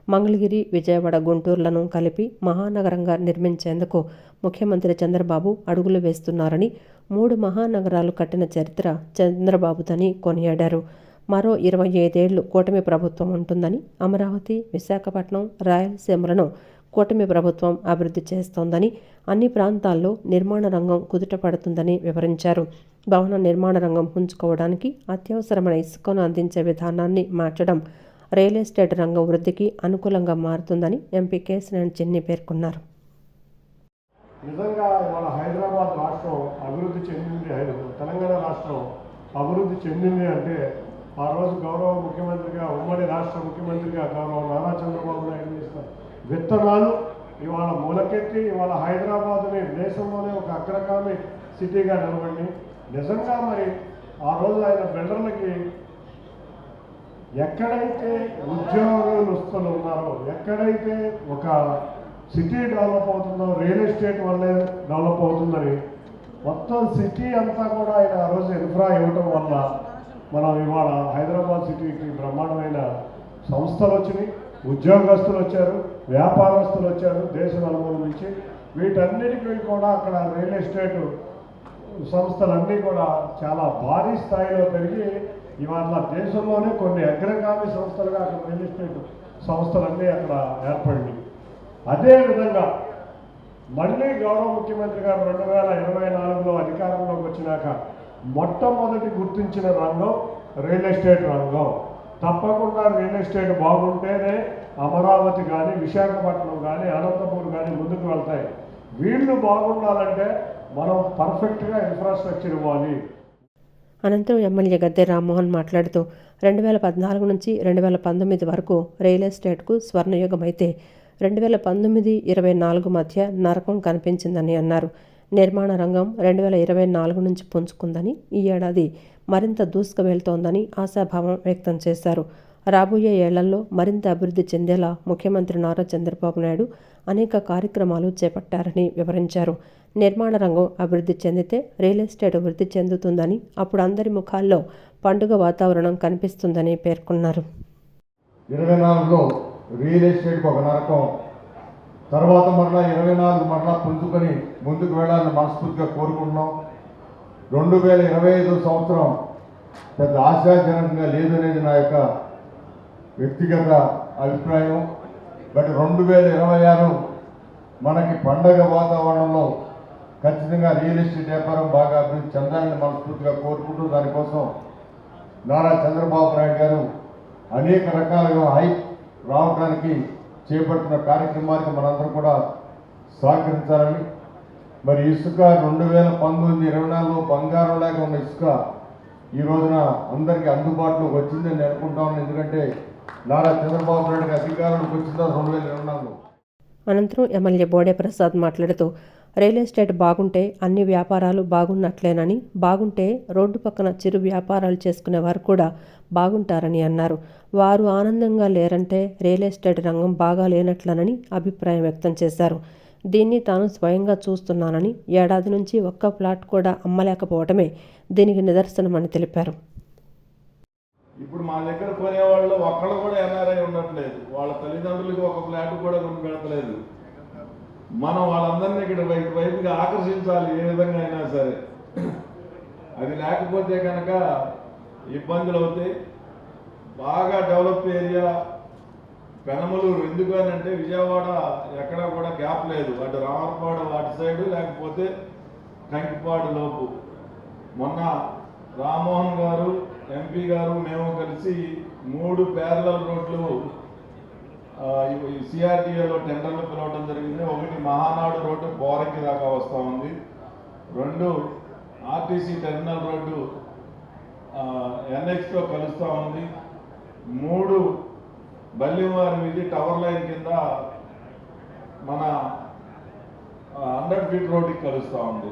మంగళగిరి, విజయవాడ, గుంటూరులను కలిపి మహానగరంగా నిర్మించేందుకు ముఖ్యమంత్రి చంద్రబాబు అడుగులు వేస్తున్నారని, 3 మహానగరాలు కట్టిన చరిత్ర చంద్రబాబుదని కొనియాడారు. మరో 25 ఏళ్లు కూటమి ప్రభుత్వం ఉంటుందని, అమరావతి, విశాఖపట్నం, రాయలసీమలను కూటమి ప్రభుత్వం అభివృద్ధి చేస్తోందని, అన్ని ప్రాంతాల్లో నిర్మాణ రంగం కుదుటపడుతుందని వివరించారు. భవన నిర్మాణ రంగం పుంజుకోవడానికి అత్యవసరమైన ఇసుకను అందించే విధానాన్ని మార్చడం రియల్ ఎస్టేట్ రంగం వృద్ధికి అనుకూలంగా మారుతుందని ఎంపీ కేశినేని చిన్ని పేర్కొన్నారు. నిజంగా ఇవాళ హైదరాబాద్ రాష్ట్రం అభివృద్ధి చెందింది, తెలంగాణ రాష్ట్రం అభివృద్ధి చెందింది అంటే ఆ రోజు గౌరవ ముఖ్యమంత్రిగా, ఉమ్మడి రాష్ట్ర ముఖ్యమంత్రిగా గౌరవ నారా చంద్రబాబు నాయుడు చేసిన విత్తనాలు ఇవాళ మూలకెత్తి ఇవాళ హైదరాబాద్ని దేశంలోనే ఒక అగ్రగామి సిటీగా నిలబడి, నిజంగా మరి ఆ రోజు ఆయన బిల్డర్లకి ఎక్కడైతే ఉద్యోగస్తులు ఉన్నారో, ఎక్కడైతే ఒక సిటీ డెవలప్ అవుతుందో రియల్ ఎస్టేట్ వల్లే డెవలప్ అవుతుందని మొత్తం సిటీ అంతా కూడా ఆయన ఆ రోజు ఇన్ఫ్రా ఇవ్వటం వల్ల మనం ఇవాళ హైదరాబాద్ సిటీకి బ్రహ్మాండమైన సంస్థలు వచ్చినాయి, ఉద్యోగస్తులు వచ్చారు, వ్యాపారస్తులు వచ్చారు దేశ నలుమూల నుంచి. వీటన్నిటికీ కూడా అక్కడ రియల్ ఎస్టేట్ సంస్థలన్నీ కూడా చాలా భారీ స్థాయిలో పెరిగి ఇవాళ దేశంలోనే కొన్ని అగ్రగామి సంస్థలుగా అక్కడ రియల్ ఎస్టేట్ సంస్థలన్నీ అక్కడ ఏర్పడింది. అదేవిధంగా మళ్ళీ గౌరవ ముఖ్యమంత్రి గారు 2024లో అధికారంలోకి వచ్చినాక మొట్టమొదటి గుర్తించిన రంగం రియల్ ఎస్టేట్ రంగం. తప్పకుండా రియల్ ఎస్టేట్ బాగుంటేనే అమరావతి కానీ, విశాఖపట్నం కానీ, అనంతపూర్ కానీ ముందుకు వెళ్తాయి. వీళ్ళు బాగుండాలంటే మనం పర్ఫెక్ట్గా ఇన్ఫ్రాస్ట్రక్చర్ ఇవ్వాలి. అనంతరం ఎమ్మెల్యే గద్దె రామ్మోహన్ మాట్లాడుతూ 2014 నుంచి 2019 వరకు రియల్ ఎస్టేట్కు స్వర్ణయుగం అయితే 2019-24 మధ్య నరకం కనిపించిందని అన్నారు. నిర్మాణ రంగం 2024 నుంచి పుంజుకుందని, ఈ ఏడాది మరింత దూసుకు వెళ్తోందని ఆశాభావం వ్యక్తం చేశారు. రాబోయే ఏళ్లలో మరింత అభివృద్ధి చెందేలా ముఖ్యమంత్రి నారా చంద్రబాబు నాయుడు అనేక కార్యక్రమాలు చేపట్టారని వివరించారు. నిర్మాణ రంగం అభివృద్ధి చెందితే రియల్ ఎస్టేట్ వృద్ధి చెందుతుందని, అప్పుడు అందరి ముఖాల్లో పండుగ వాతావరణం కనిపిస్తుందని పేర్కొన్నారు. 24లో రియల్ ఎస్టేట్కి ఒక నరకం, తర్వాత మరలా 24 మరలా పుంజుకొని ముందుకు వెళ్ళాలని మనస్ఫూర్తిగా కోరుకుంటున్నాం. 2025 సంవత్సరం పెద్ద ఆశాజనకంగా లేదనేది నా యొక్క వ్యక్తిగత అభిప్రాయం. బట్ 2026 మనకి పండగ వాతావరణంలో ఖచ్చితంగా రియల్ ఎస్టేట్ వ్యాపారం బాగా అభివృద్ధి చెందాలని మనస్ఫూర్తిగా కోరుకుంటూ, దానికోసం నారా చంద్రబాబు నాయుడు గారు అనేక రకాలుగా హైప్ రావడానికి చేపట్టిన కార్యక్రమానికి మనందరం కూడా సహకరించాలని. మరి ఇసుక 2019-24లో బంగారం లేక ఉన్న ఇసుక ఈ రోజున అందరికీ అందుబాటులోకి వచ్చిందని నేను అనుకుంటా ఉన్నాను. ఎందుకంటే నారా చంద్రబాబు నాయుడు అధికారంలోకి వచ్చిందా 2024లో. అనంతరం ఎమ్మెల్యే బోడే ప్రసాద్ మాట్లాడుతూ రియల్ ఎస్టేట్ బాగుంటే అన్ని వ్యాపారాలు బాగున్నట్లేనని, బాగుంటే రోడ్డు పక్కన చిరు వ్యాపారాలు చేసుకునే వారు కూడా బాగుంటారని అన్నారు. వారు ఆనందంగా లేరంటే రియల్ ఎస్టేట్ రంగం బాగా లేనట్లనని అభిప్రాయం వ్యక్తం చేశారు. దీన్ని తాను స్వయంగా చూస్తున్నానని, ఏడాది నుంచి ఒక్క ప్లాట్ కూడా అమ్మలేకపోవడమే దీనికి నిదర్శనమని తెలిపారు. ఇప్పుడు మా దగ్గర కొనేవాళ్ళు ఒక్కళ్ళు కూడా ఎన్ఆర్ఐ ఉండట్లేదు. వాళ్ళ తల్లిదండ్రులకి ఒక ఫ్లాట్ కూడా కొని పెడతలేదు. మనం వాళ్ళందరినీ ఇక్కడ వైపుగా ఆకర్షించాలి ఏ విధంగా అయినా సరే. అది లేకపోతే కనుక ఇబ్బందులు అవుతాయి. బాగా డెవలప్ ఏరియా పెనమలూరు. ఎందుకు అని అంటే విజయవాడ ఎక్కడా కూడా గ్యాప్ లేదు. అటు రామర్పాడు అటు సైడు, లేకపోతే కంకిపాడు లోపు. మొన్న రామ్మోహన్ గారు ఎంపీ గారు మేము కలిసి 3 ప్యారలల్ రోడ్లు సిఆర్టీఏలో టెండర్లు పిలవడం జరిగింది. ఒకటి మహానాడు రోడ్డు బోరకి దాకా వస్తూ ఉంది. 2 ఆర్టీసీ టెర్మినల్ రోడ్డు ఎన్హెచ్తో కలుస్తూ ఉంది. 3 బల్లివారి వీధి టవర్ లైన్ కింద మన 100 ఫీట్ రోడ్డుకి కలుస్తూ ఉంది.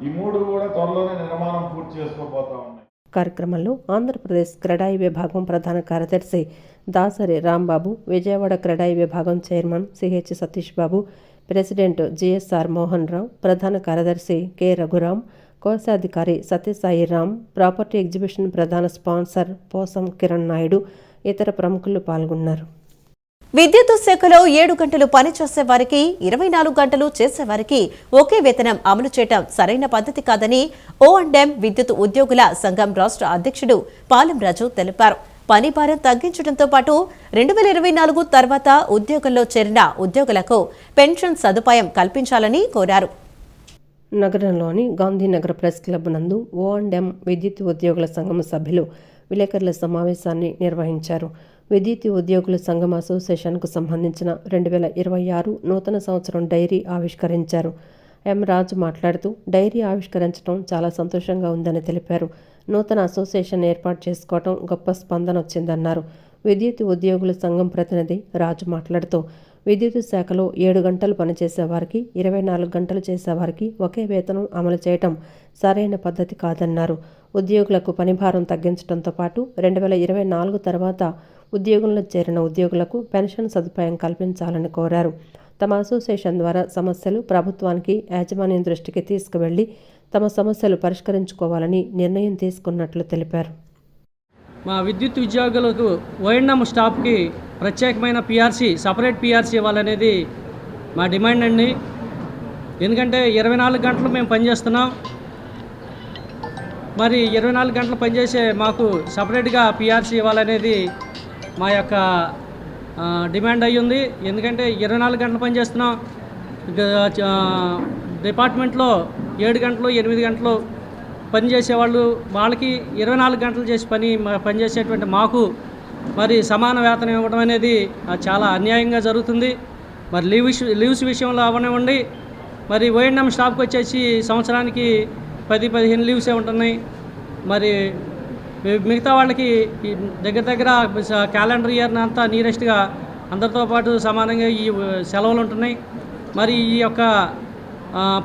ఈ 3 కూడా త్వరలోనే నిర్మాణం పూర్తి చేసుకోబోతా ఉన్నాయి. కార్యక్రమంలో ఆంధ్రప్రదేశ్ క్రెడాయి విభాగం ప్రధాన కార్యదర్శి దాసరి రాంబాబు, విజయవాడ క్రెడాయి విభాగం chairman CH Satish Babu, president GSR Mohan Rao, ప్రధాన కార్యదర్శి కె రఘురాం, కోశాధికారి సత్యసాయి రామ్, ప్రాపర్టీ ఎగ్జిబిషన్ ప్రధాన స్పాన్సర్ పోసం కిరణ్ నాయుడు, ఇతర ప్రముఖులు పాల్గొన్నారు. విద్యుత్ శాఖలో 7 గంటలు పనిచేసే వారికి 24 గంటలు చేసేవారికి ఒకే వేతనం అమలు చేయడం సరైన పద్ధతి కాదని O&M విద్యుత్ ఉద్యోగుల సంఘం రాష్ట్ర అధ్యక్షుడు పాలెం రాజు తెలిపారు. పని భారం తగ్గించడంతో పాటు 2024 తర్వాత ఉద్యోగంలో చేరిన ఉద్యోగులకు పెన్షన్ సదుపాయం కల్పించాలని కోరారు. నగరంలోని గాంధీనగర్ ప్రెస్ క్లబ్ నందు O&M విద్యుత్ ఉద్యోగుల సంఘం సభ్యులు విలేకరుల సమావేశాన్ని నిర్వహించారు. విద్యుత్ ఉద్యోగుల సంఘం అసోసియేషన్కు సంబంధించిన 2026 నూతన సంవత్సరం డైరీ ఆవిష్కరించారు. ఎం రాజు మాట్లాడుతూ డైరీ ఆవిష్కరించడం చాలా సంతోషంగా ఉందని తెలిపారు. నూతన అసోసియేషన్ ఏర్పాటు చేసుకోవడం గొప్ప స్పందన వచ్చిందన్నారు. విద్యుత్ ఉద్యోగుల సంఘం ప్రతినిధి రాజు మాట్లాడుతూ విద్యుత్ శాఖలో 7 గంటలు పనిచేసేవారికి 24 గంటలు చేసేవారికి ఒకే వేతనం అమలు చేయడం సరైన పద్ధతి కాదన్నారు. ఉద్యోగులకు పనిభారం తగ్గించడంతో పాటు 2024 తర్వాత ఉద్యోగంలో చేరిన ఉద్యోగులకు పెన్షన్ సదుపాయం కల్పించాలని కోరారు. తమ అసోసియేషన్ ద్వారా సమస్యలు ప్రభుత్వానికి యాజమాన్యం దృష్టికి తీసుకువెళ్లి తమ సమస్యలు పరిష్కరించుకోవాలని నిర్ణయం తీసుకున్నట్లు తెలిపారు. మా విద్యుత్ ఉద్యోగులకు O&M స్టాఫ్కి ప్రత్యేకమైన పిఆర్సీ, సపరేట్ పిఆర్సీ ఇవ్వాలనేది మా డిమాండ్ అండి. ఎందుకంటే 24 గంటలు మేము పనిచేస్తున్నాం. మరి 24 గంటలు పనిచేసే మాకు సపరేట్గా పిఆర్సీ ఇవ్వాలనేది మా యొక్క డిమాండ్ అయ్యింది. ఎందుకంటే 24 గంటలు పనిచేస్తున్నాం. డిపార్ట్మెంట్లో 7 గంటలు 8 గంటలు పనిచేసేవాళ్ళు, వాళ్ళకి 24 గంటలు చేసి పనిచేసేటువంటి మాకు మరి సమాన వేతనం ఇవ్వడం అనేది చాలా అన్యాయంగా జరుగుతుంది. మరి లీవ్స్ విషయంలో అవనివ్వండి, మరి O&M స్టాఫ్కి వచ్చేసి సంవత్సరానికి 10-15 లీవ్సే ఉంటున్నాయి. మరి మిగతా వాళ్ళకి దగ్గర క్యాలెండర్ ఇయర్ని అంతా నీరెస్ట్గా అందరితో పాటు సమానంగా ఈ సెలవులు ఉంటున్నాయి. మరి ఈ యొక్క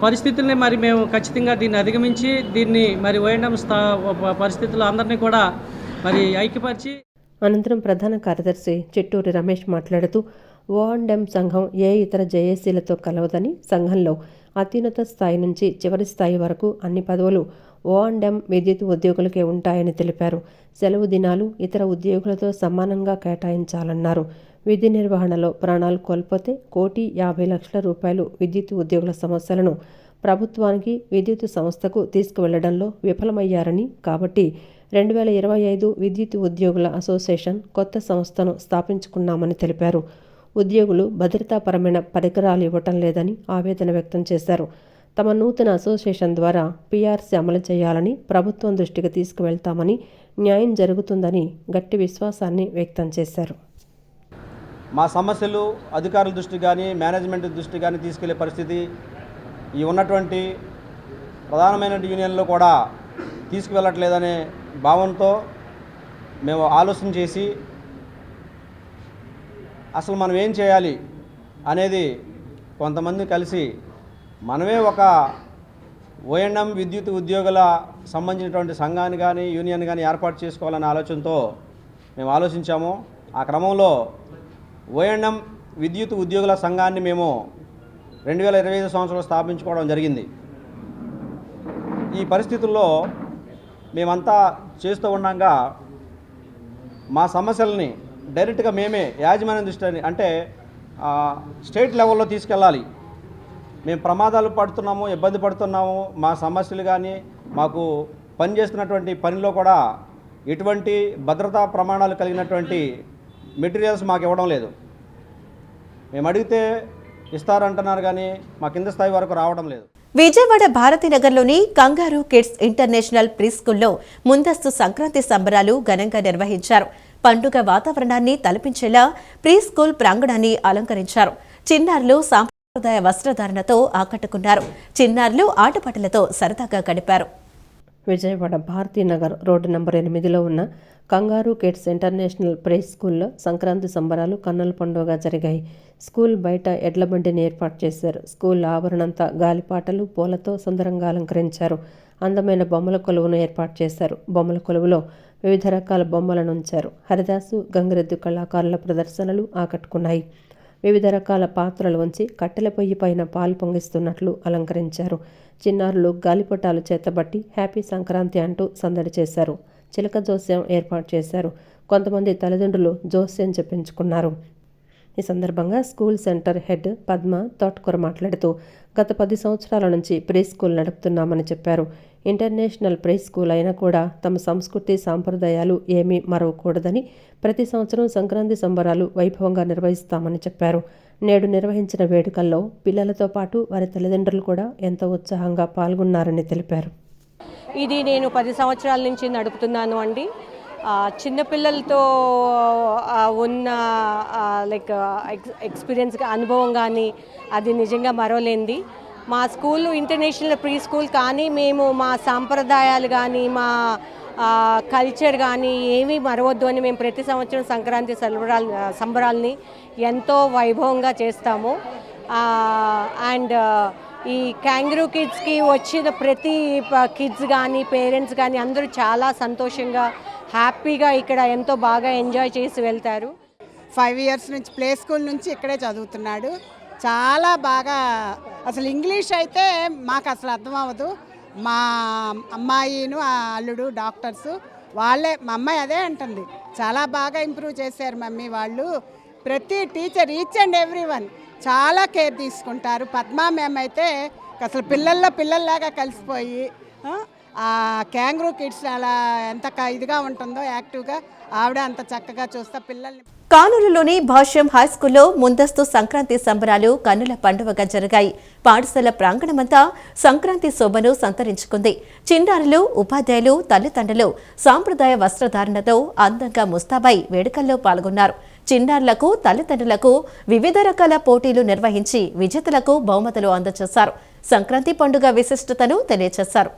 పరిస్థితుల్ని మరి మేము ఖచ్చితంగా దీన్ని అధిగమించి దీన్ని మరి O&M పరిస్థితులు అందరినీ కూడా మరి ఐక్యపరిచి. అనంతరం ప్రధాన కార్యదర్శి చిట్టూరి రమేష్ మాట్లాడుతూ O&M సంఘం ఏ ఇతర జేఏసీలతో కలవదని, సంఘంలో అత్యున్నత స్థాయి నుంచి చివరి స్థాయి వరకు అన్ని పదవులు O&M విద్యుత్ ఉద్యోగులకే ఉంటాయని తెలిపారు. సెలవు దినాలు ఇతర ఉద్యోగులతో సమానంగా కేటాయించాలన్నారు. విధి నిర్వహణలో ప్రాణాలు కోల్పోతే 1,50,00,000 రూపాయలు విద్యుత్ ఉద్యోగుల సమస్యలను ప్రభుత్వానికి, విద్యుత్ సంస్థకు తీసుకువెళ్లడంలో విఫలమయ్యారని, కాబట్టి 2025 విద్యుత్ ఉద్యోగుల అసోసియేషన్ కొత్త సంస్థను స్థాపించుకున్నామని తెలిపారు. ఉద్యోగులు భద్రతాపరమైన పరికరాలు ఇవ్వటం లేదని ఆవేదన వ్యక్తం చేశారు. తమ నూతన అసోసియేషన్ ద్వారా పిఆర్సీ అమలు చేయాలని ప్రభుత్వం దృష్టికి తీసుకువెళ్తామని, న్యాయం జరుగుతుందని గట్టి విశ్వాసాన్ని వ్యక్తం చేశారు. మా సమస్యలు అధికారుల దృష్టి కానీ మేనేజ్మెంట్ దృష్టి కానీ తీసుకెళ్లే పరిస్థితి ఈ ఉన్నటువంటి ప్రధానమైన యూనియన్లో కూడా తీసుకువెళ్ళట్లేదనే భావంతో మేము ఆలోచన చేసి అసలు మనం ఏం చేయాలి అనేది కొంతమంది కలిసి మనమే ఒక ఓఎన్ఎం విద్యుత్ ఉద్యోగుల సంబంధించినటువంటి సంఘాన్ని కానీ యూనియన్ కానీ ఏర్పాటు చేసుకోవాలనే ఆలోచనతో మేము ఆలోచించాము. ఆ క్రమంలో ఓఎన్ఎం విద్యుత్ ఉద్యోగుల సంఘాన్ని మేము 2025 సంవత్సరంలో స్థాపించుకోవడం జరిగింది. ఈ పరిస్థితుల్లో మేమంతా చేస్తూ ఉండగా మా సమస్యలని డైరెక్ట్గా మేమే యాజమాన్యం దృష్టి అంటే స్టేట్ లెవెల్లో తీసుకెళ్ళాలి. మేము ప్రమాదాలు పడుతున్నాము, ఇబ్బంది పడుతున్నాము, మా సమస్యలు కానీ మాకు పనిచేస్తున్నటువంటి పనిలో కూడా ఎటువంటి భద్రతా ప్రమాణాలు కలిగినటువంటి మెటీరియల్స్ మాకు ఇవ్వడం లేదు. మేము అడిగితే ఇస్తారంటున్నారు కానీ మా కింద స్థాయి వరకు రావడం లేదు. విజయవాడ భారతీనగర్లోని కంగారు కిడ్స్ ఇంటర్నేషనల్ ప్రీ స్కూల్లో ముందస్తు సంక్రాంతి సంబరాలు ఘనంగా నిర్వహించారు. పండుగ వాతావరణాన్ని తలపించేలా ప్రీ స్కూల్ ప్రాంగణాన్ని అలంకరించారు. చిన్నారులు సాంప్రదాయ వస్త్రధారణతో ఆకట్టుకున్నారు. చిన్నారులు ఆటపాటలతో సరదాగా గడిపారు. విజయవాడ భారతీనగర్ రోడ్డు నంబర్ 8లో ఉన్న కంగారు కిడ్స్ ఇంటర్నేషనల్ ప్రీ స్కూల్లో సంక్రాంతి సంబరాలు కన్నుల పండుగగా జరిగాయి. స్కూల్ బయట ఎడ్ల బండిని ఏర్పాటు చేశారు. స్కూల్ ఆవరణంతా గాలిపాటలు, పూలతో సుందరంగా అలంకరించారు. అందమైన బొమ్మల కొలువును ఏర్పాటు చేశారు. బొమ్మల కొలువులో వివిధ రకాల బొమ్మలను ఉంచారు. హరిదాసు, గంగిరెద్దు కళాకారుల ప్రదర్శనలు ఆకట్టుకున్నాయి. వివిధ రకాల పాత్రలు ఉంచి కట్టెల పొయ్యి పైన పాలు పొంగిస్తున్నట్లు అలంకరించారు. చిన్నారులు గాలిపటాలు చేతబట్టి హ్యాపీ సంక్రాంతి అంటూ సందడి చేశారు. చిలక జోస్యం ఏర్పాటు చేశారు. కొంతమంది తల్లిదండ్రులు జోస్యం చెప్పించుకున్నారు. ఈ సందర్భంగా స్కూల్ సెంటర్ హెడ్ పద్మ తోటకూర మాట్లాడుతూ గత 10 సంవత్సరాల నుంచి ప్రీ స్కూల్ నడుపుతున్నామని చెప్పారు. ఇంటర్నేషనల్ ప్రీ స్కూల్ అయినా కూడా తమ సంస్కృతి సాంప్రదాయాలు ఏమీ మరవకూడదని ప్రతి సంవత్సరం సంక్రాంతి సంబరాలు వైభవంగా నిర్వహిస్తామని చెప్పారు. నేడు నిర్వహించిన వేడుకల్లో పిల్లలతో పాటు వారి తల్లిదండ్రులు కూడా ఎంతో ఉత్సాహంగా పాల్గొన్నారని తెలిపారు. ఇది నేను 10 సంవత్సరాల నుంచి నడుపుతున్నాను అండి. చిన్నపిల్లలతో ఉన్న ఎక్స్పీరియన్స్ అనుభవం కానీ అది నిజంగా మరోలేంది. మా స్కూల్ ఇంటర్నేషనల్ ప్రీ స్కూల్ కానీ మేము మా సాంప్రదాయాలు కానీ మా కల్చర్ కానీ ఏమీ మరవద్దు అని మేము ప్రతి సంవత్సరం సంక్రాంతి సంబరాల్ని ఎంతో వైభవంగా చేస్తాము. అండ్ ఈ క్యాంగరూ కిడ్స్కి వచ్చిన ప్రతి కిడ్స్ కానీ పేరెంట్స్ కానీ అందరూ చాలా సంతోషంగా హ్యాపీగా ఇక్కడ ఎంతో బాగా ఎంజాయ్ చేసి వెళ్తారు. 5 years నుంచి ప్లే స్కూల్ నుంచి ఇక్కడే చదువుతున్నాడు. చాలా బాగా అసలు ఇంగ్లీష్ అయితే మాకు అసలు అర్థం అవ్వదు. మా అమ్మాయిను ఆ అల్లుడు డాక్టర్స్ వాళ్ళే, మా అమ్మాయి అదే అంటుంది, చాలా బాగా ఇంప్రూవ్ చేశారు మమ్మీ వాళ్ళు. ప్రతి teacher each and every one చాలా కేర్ తీసుకుంటారు. పద్మా మ్యామ్ అయితే అసలు పిల్లల్లాగా కలిసిపోయి ఆ క్యాంగరూ కిడ్స్ అలా ఎంత ఇదిగా ఉంటుందో యాక్టివ్గా ఆవిడ అంత చక్కగా చూస్తా పిల్లల్ని. కానూరులోని భాష్యం హైస్కూల్లో ముందస్తు సంక్రాంతి సంబరాలు కన్నుల పండుగగా జరిగాయి. పాఠశాల ప్రాంగణమంతా సంక్రాంతి శోభను సంతరించుకుంది. చిన్నారులు, ఉపాధ్యాయులు, తల్లిదండ్రులు సాంప్రదాయ వస్త్రధారణతో అందంగా ముస్తాబై వేడుకల్లో పాల్గొన్నారు. చిన్నారులకు, తల్లిదండ్రులకు వివిధ రకాల పోటీలు నిర్వహించి విజేతలకు బహుమతులు అందజేశారు. సంక్రాంతి పండుగ విశిష్టతను తెలియజేశారు.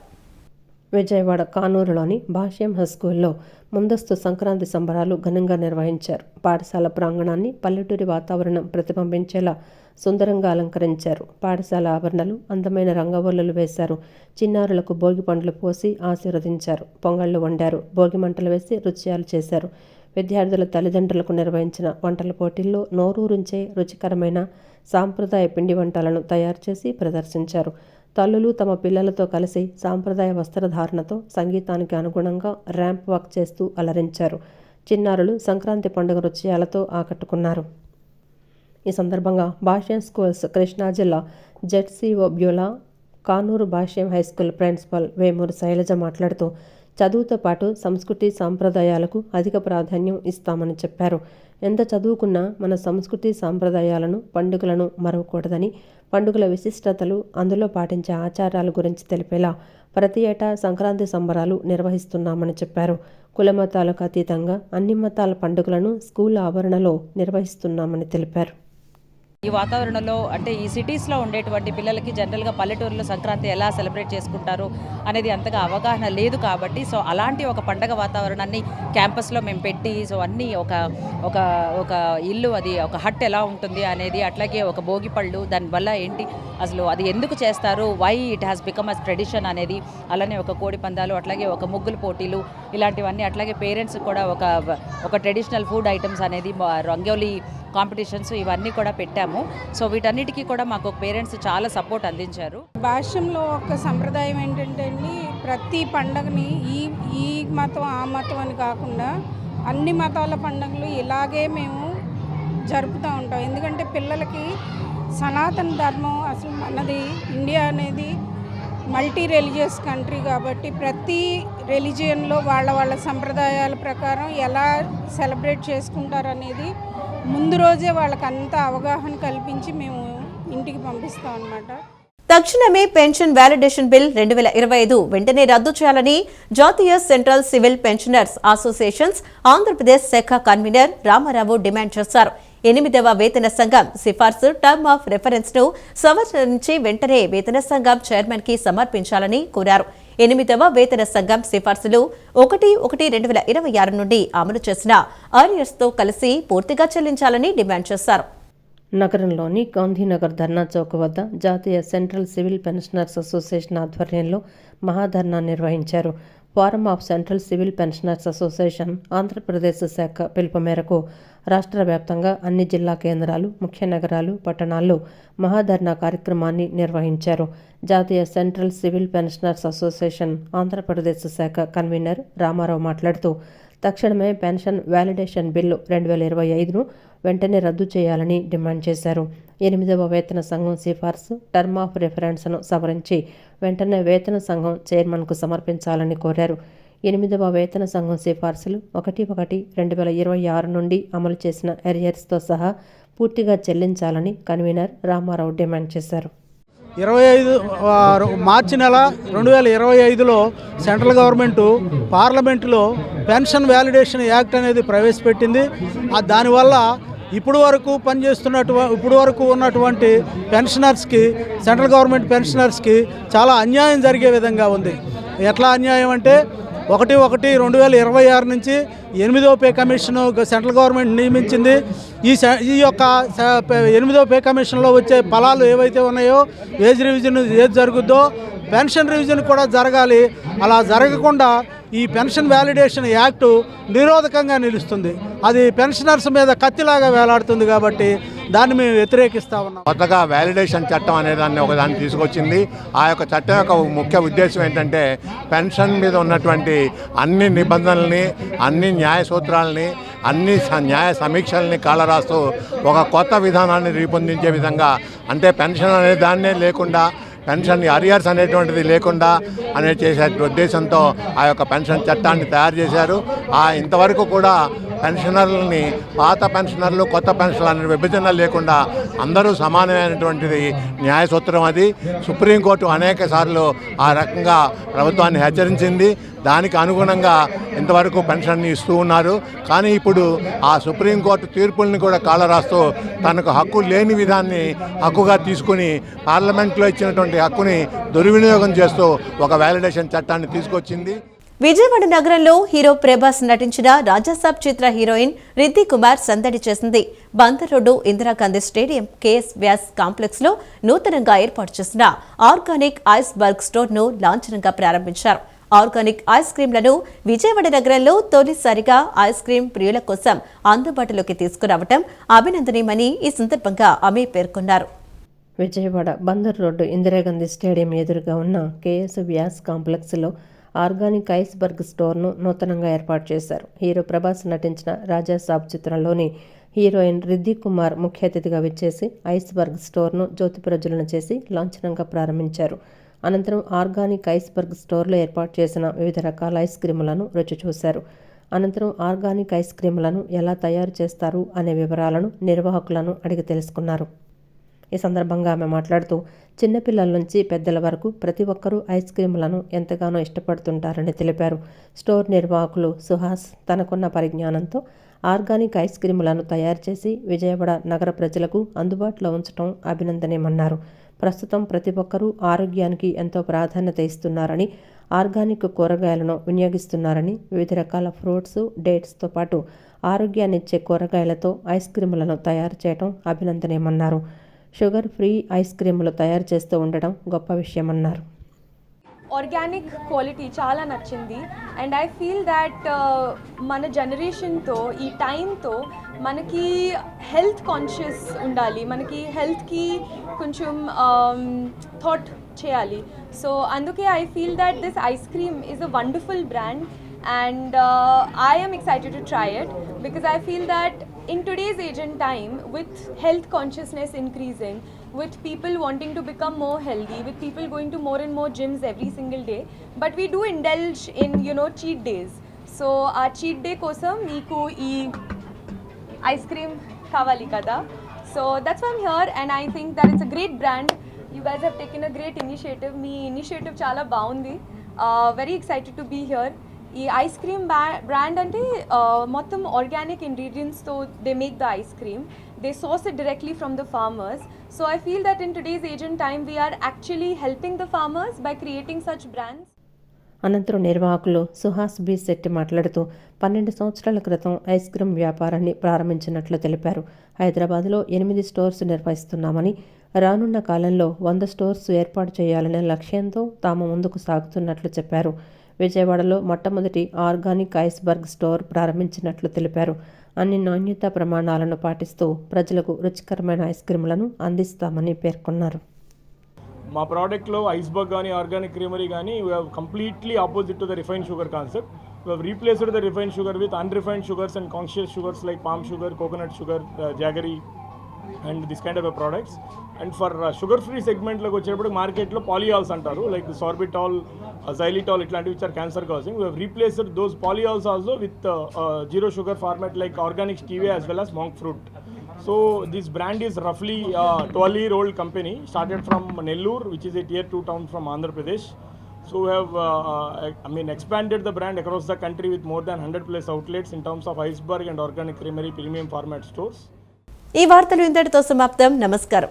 విజయవాడ కానూరులోని భాష్యం హైస్కూల్లో ముందస్తు సంక్రాంతి సంబరాలు ఘనంగా నిర్వహించారు. పాఠశాల ప్రాంగణాన్ని పల్లెటూరి వాతావరణం ప్రతిబింబించేలా సుందరంగా అలంకరించారు. పాఠశాల ఆవరణలు అందమైన రంగవల్లులు వేశారు. చిన్నారులకు భోగి పండ్లు పోసి ఆశీర్వదించారు. పొంగళ్లు వండారు. భోగి మంటలు వేసి రుచ్యాలు చేశారు. విద్యార్థుల తల్లిదండ్రులకు నిర్వహించిన వంటల పోటీల్లో నోరూరించే రుచికరమైన సాంప్రదాయ పిండి వంటలను తయారు చేసి ప్రదర్శించారు. తల్లులు తమ పిల్లలతో కలిసి సాంప్రదాయ వస్త్రధారణతో సంగీతానికి అనుగుణంగా ర్యాంప్ వాక్ చేస్తూ అలరించారు. చిన్నారులు సంక్రాంతి పండుగ రుచ్యాలతో ఆకట్టుకున్నారు. ఈ సందర్భంగా భాష్యం స్కూల్స్ కృష్ణా జిల్లా జెడ్సీఓ బ్యూలా, కానూరు భాష్యం హైస్కూల్ ప్రిన్సిపల్ వేమూరు శైలజ మాట్లాడుతూ చదువుతో పాటు సంస్కృతి సాంప్రదాయాలకు అధిక ప్రాధాన్యం ఇస్తామని చెప్పారు. ఎంత చదువుకున్నా మన సంస్కృతి సాంప్రదాయాలను, పండుగలను మరవకూడదని, పండుగల విశిష్టతలు, అందులో పాటించే ఆచారాల గురించి తెలిపేలా ప్రతి ఏటా సంక్రాంతి సంబరాలు నిర్వహిస్తున్నామని చెప్పారు. కులమతాలకు అతీతంగా అన్ని మతాల పండుగలను స్కూల్ ఆవరణలో నిర్వహిస్తున్నామని తెలిపారు. ఈ వాతావరణంలో అంటే ఈ సిటీస్లో ఉండేటువంటి పిల్లలకి జనరల్గా పల్లెటూరులో సంక్రాంతి ఎలా సెలబ్రేట్ చేసుకుంటారు అనేది అంతగా అవగాహన లేదు కాబట్టి సో అలాంటి ఒక పండగ వాతావరణాన్ని క్యాంపస్లో మేము పెట్టి సో అన్నీ ఒక ఇల్లు అది ఒక హట్ ఎలా ఉంటుంది అనేది అట్లాగే ఒక భోగిపళ్ళు దానివల్ల ఏంటి అసలు అది ఎందుకు చేస్తారు why it has become as tradition అనేది అలానే ఒక కోడి పందాలు అట్లాగే ఒక ముగ్గులు పోటీలు ఇలాంటివన్నీ అట్లాగే పేరెంట్స్ కూడా ఒక ట్రెడిషనల్ ఫుడ్ ఐటమ్స్ అనేది రంగోలీ కాంపిటీషన్స్ ఇవన్నీ కూడా పెట్టాము. సో వీటన్నిటికీ కూడా మాకు పేరెంట్స్ చాలా సపోర్ట్ అందించారు. భాష్యంలో ఒక సంప్రదాయం ఏంటంటే అండి, ప్రతి పండగని ఈ మతం ఆ మతం అని కాకుండా అన్ని మతాల పండుగలు ఇలాగే మేము జరుపుతూ ఉంటాం. ఎందుకంటే పిల్లలకి సనాతన ధర్మం అసలు మనది ఇండియా అనేది మల్టీ రిలీజియస్ కంట్రీ కాబట్టి ప్రతి రిలీజియన్లో వాళ్ళ సంప్రదాయాల ప్రకారం ఎలా సెలబ్రేట్ చేసుకుంటారు అనేది ముందు రోజే వాళ్ళకంతా అవగాహన కల్పించి మేము ఇంటికి పంపిస్తాం అన్నమాట. తక్షణమే పెన్షన్ వ్యాలిడేషన్ బిల్ 2025 వెంటనే రద్దు చేయాలని జాతీయ central civil pensioners associations Andhra Pradesh శాఖ కన్వీనర్ రామారావు డిమాండ్ చేశారు. 8వ వేతన సంఘం సిఫార్సు టర్మ్ ఆఫ్ రెఫరెన్స్ ను సంవత్సరించి వెంటనే వేతన సంఘం చైర్మన్ కి సమర్పించాలని కోరారు. 8వ వేతన సంఘం సిఫార్సులు 1/1/2026 నుండి అమలు చేసిన ఆరియర్స్ తో కలిసి పూర్తిగా చెల్లించాలని డిమాండ్ చేశారు. నగరంలోని గాంధీనగర్ ధర్నా చౌక్ వద్ద జాతీయ సెంట్రల్ సివిల్ పెన్షనర్స్ అసోసియేషన్ ఆధ్వర్యంలో మహాధర్నా నిర్వహించారు. Forum of central civil pensioners association Andhra Pradesh శాఖ పిలుపు మేరకు రాష్ట్ర వ్యాప్తంగా అన్ని జిల్లా కేంద్రాలు, ముఖ్య నగరాలు, పట్టణాల్లో మహాధర్నా కార్యక్రమాన్ని నిర్వహించారు. జాతీయ central civil pensioners association Andhra Pradesh శాఖ కన్వీనర్ రామారావు మాట్లాడుతూ తక్షణమే పెన్షన్ వ్యాలిడేషన్ బిల్లు 2025ను వెంటనే రద్దు చేయాలని డిమాండ్ చేశారు. 8వ వేతన సంఘం సిఫార్సు టర్మ్ ఆఫ్ రిఫరెన్స్ను సవరించి వెంటనే వేతన సంఘం చైర్మన్కు సమర్పించాలని కోరారు. 8వ వేతన సంఘం సిఫార్సులు 1/1/2026 నుండి అమలు చేసిన ఎరియర్స్తో సహా పూర్తిగా చెల్లించాలని కన్వీనర్ రామారావు డిమాండ్ చేశారు. 25 మార్చి నెల 2025లో సెంట్రల్ గవర్నమెంటు పార్లమెంటులో పెన్షన్ వ్యాలిడేషన్ యాక్ట్ అనేది ప్రవేశపెట్టింది. దానివల్ల ఇప్పుడు వరకు ఉన్నటువంటి పెన్షనర్స్కి, సెంట్రల్ గవర్నమెంట్ పెన్షనర్స్కి చాలా అన్యాయం జరిగే విధంగా ఉంది. ఎట్లా అన్యాయం అంటే 1/1/2026 నుంచి 8వ పే కమిషన్ సెంట్రల్ గవర్నమెంట్ నియమించింది. ఈ యొక్క 8వ పే కమిషన్లో వచ్చే ఫలాలు ఏవైతే ఉన్నాయో ఏజ్ రివిజన్ ఏది జరుగుద్దో పెన్షన్ రివిజన్ కూడా జరగాలి. అలా జరగకుండా ఈ పెన్షన్ వ్యాలిడేషన్ యాక్టు నిరోధకంగా నిలుస్తుంది. అది పెన్షనర్స్ మీద కత్తిలాగా వేలాడుతుంది కాబట్టి దాన్ని మేము వ్యతిరేకిస్తా ఉన్నాం. కొత్తగా వ్యాలిడేషన్ చట్టం అనే దాన్ని ఒకదాన్ని తీసుకొచ్చింది. ఆ యొక్క చట్టం యొక్క ముఖ్య ఉద్దేశం ఏంటంటే పెన్షన్ మీద ఉన్నటువంటి అన్ని నిబంధనల్ని, అన్ని న్యాయ సూత్రాలని, అన్ని న్యాయ సమీక్షల్ని కాలరాస్తూ ఒక కొత్త విధానాన్ని రూపొందించే విధంగా, అంటే పెన్షన్ అనే దాన్నే లేకుండా, పెన్షన్ అరియర్స్ అనేటువంటిది లేకుండా చేసే ఉద్దేశంతో ఆ యొక్క పెన్షన్ చట్టాన్ని తయారు చేశారు. ఇంతవరకు కూడా పెన్షనర్లని పాత పెన్షనర్లు, కొత్త పెన్షన్లు అనే విభజన లేకుండా అందరూ సమానమైనటువంటిది న్యాయ సూత్రం. అది సుప్రీంకోర్టు అనేక సార్లు ఆ రకంగా ప్రభుత్వాన్ని హెచ్చరించింది. దానికి అనుగుణంగా ఇంతవరకు పెన్షన్ని ఇస్తూ ఉన్నారు. కానీ ఇప్పుడు ఆ సుప్రీంకోర్టు తీర్పుల్ని కూడా కాలరాస్తూ తనకు హక్కు లేని విధాన్ని హక్కుగా తీసుకుని పార్లమెంట్లో ఇచ్చినటువంటి హక్కుని దుర్వినియోగం చేస్తూ ఒక వ్యాలిడేషన్ చట్టాన్ని తీసుకొచ్చింది. విజయవాడ నగరంలో హీరో ప్రభాస్ నటించిన రాజాసాబ్ చిత్ర హీరోయిన్ రిద్ది కుమార్ సందడి చేసింది. Bandar road Indira Gandhi stadium KS Vyas complex లో నూతనంగా ఏర్పాటు చేసిన ఆర్గానిక్ ఐస్ బర్గ్ స్టోర్ ను లాంఛనంగా ప్రారంభించారు. ఆర్గానిక్ ఐస్ క్రీంలను విజయవాడ నగరంలో తొలిసారిగా ఐస్ క్రీం ప్రియుల కోసం అందుబాటులోకి తీసుకురావడం అభినందనీయమని ఈ సందర్భంగా ఆమె పేర్కొన్నారు. విజయవాడ బందర్ రోడ్డు ఇందిరాగాంధీ స్టేడియం ఎదురుగా ఉన్న కేఎస్ వ్యాస్ కాంప్లెక్స్లో ఆర్గానిక్ ఐస్ బర్గ్ స్టోర్ను నూతనంగా ఏర్పాటు చేశారు. హీరో ప్రభాస్ నటించిన రాజాసాబ్ చిత్రంలోని హీరోయిన్ రిద్ది కుమార్ ముఖ్య అతిథిగా విచ్చేసి ఐస్ బర్గ్ స్టోర్ను జ్యోతి ప్రజ్వలన చేసి లాంఛనంగా ప్రారంభించారు. అనంతరం ఆర్గానిక్ ఐస్ బర్గ్ స్టోర్లో ఏర్పాటు చేసిన వివిధ రకాల ఐస్ క్రీములను రుచి చూశారు. అనంతరం ఆర్గానిక్ ఐస్ క్రీములను ఎలా తయారు చేస్తారు అనే వివరాలను నిర్వాహకులను అడిగి తెలుసుకున్నారు. ఈ సందర్భంగా ఆమె మాట్లాడుతూ చిన్నపిల్లల నుంచి పెద్దల వరకు ప్రతి ఒక్కరూ ఐస్ క్రీములను ఎంతగానో ఇష్టపడుతుంటారని తెలిపారు. స్టోర్ నిర్వాహకులు సుహాస్ తనకున్న పరిజ్ఞానంతో ఆర్గానిక్ ఐస్ క్రీములను తయారు చేసి విజయవాడ నగర ప్రజలకు అందుబాటులో ఉంచడం అభినందనీయమన్నారు. ప్రస్తుతం ప్రతి ఒక్కరూ ఆరోగ్యానికి ఎంతో ప్రాధాన్యత ఇస్తున్నారని, ఆర్గానిక్ కూరగాయలను వినియోగిస్తున్నారని, వివిధ రకాల ఫ్రూట్స్, డేట్స్తో పాటు ఆరోగ్యాన్నిచ్చే కూరగాయలతో ఐస్ క్రీములను తయారు చేయడం అభినందనీయమన్నారు. షుగర్ ఫ్రీ ఐస్ క్రీములు తయారు చేస్తూ ఉండడం గొప్ప విషయమన్నారు. ఆర్గానిక్ క్వాలిటీ చాలా నచ్చింది అండ్ ఐ ఫీల్ దాట్ మన జనరేషన్తో ఈ టైంతో మనకి హెల్త్ కాన్షియస్ ఉండాలి, మనకి హెల్త్కి కొంచెం థాట్ చేయాలి. సో అందుకే I feel that this ice cream is a wonderful brand and I am excited to try it because I feel that in today's age and time, with health consciousness increasing, with people wanting to become more healthy, with people going to more and more gyms every single day, but we do indulge in cheat days. So our cheat day kosam meeku ee ice cream kavali kada. So that's why I'm here and I think that it's a great brand. You guys have taken a great initiative. Me initiative chala baagundi. Very excited to be here. ఈ ice cream brand అంటే మొత్తం organic ఇంగ్రీడియంట్స్తో they make the ice cream, they source it directly from the farmers. So I feel that in today's age and time we're actually helping the farmers by creating such brands. అనంతరం నిర్వాహకులు Suhas B Shetty మాట్లాడుతూ 12 సంవత్సరాల క్రితం ice cream వ్యాపారాన్ని ప్రారంభించినట్లు తెలిపారు. హైదరాబాద్లో 8 stores నిర్వహిస్తున్నామని, రానున్న కాలంలో 100 స్టోర్స్ ఏర్పాటు చేయాలనే లక్ష్యంతో తాము ముందుకు సాగుతున్నట్లు చెప్పారు. విజయవాడలో మొట్టమొదటి ఆర్గానిక్ ఐస్బర్గ్ స్టోర్ ప్రారంభించినట్లు తెలిపారు. అన్ని నాణ్యతా ప్రమాణాలను పాటిస్తూ ప్రజలకు రుచికరమైన ఐస్ క్రీములను అందిస్తామని పేర్కొన్నారు. మా ప్రోడక్ట్లో ఐస్బర్గ్ కానీ ఆర్గానిక్ క్రీమరీ కానీ we have completely opposite to the refined sugar concept. We have replaced the refined sugar with unrefined sugars and conscious sugars like palm sugar, coconut sugar, jaggery and this kind of a products. And for sugar free segment like వచ్చేటప్పుడు మార్కెట్లో polyols అంటారు, like sorbitol, xylitol ఇట్లాంటివి which are cancer causing. We have replaced those polyols also with zero sugar format like organic stevia as well as monk fruit. So this brand is roughly 12-year-old company, started from Nellore, which is a tier 2 town from Andhra Pradesh. So we have expanded the brand across the country with more than 100+ outlets in terms of iceberg and organic creamery premium format stores. ఈ వార్తలు ఇంతటితో సమాప్తం. నమస్కారం.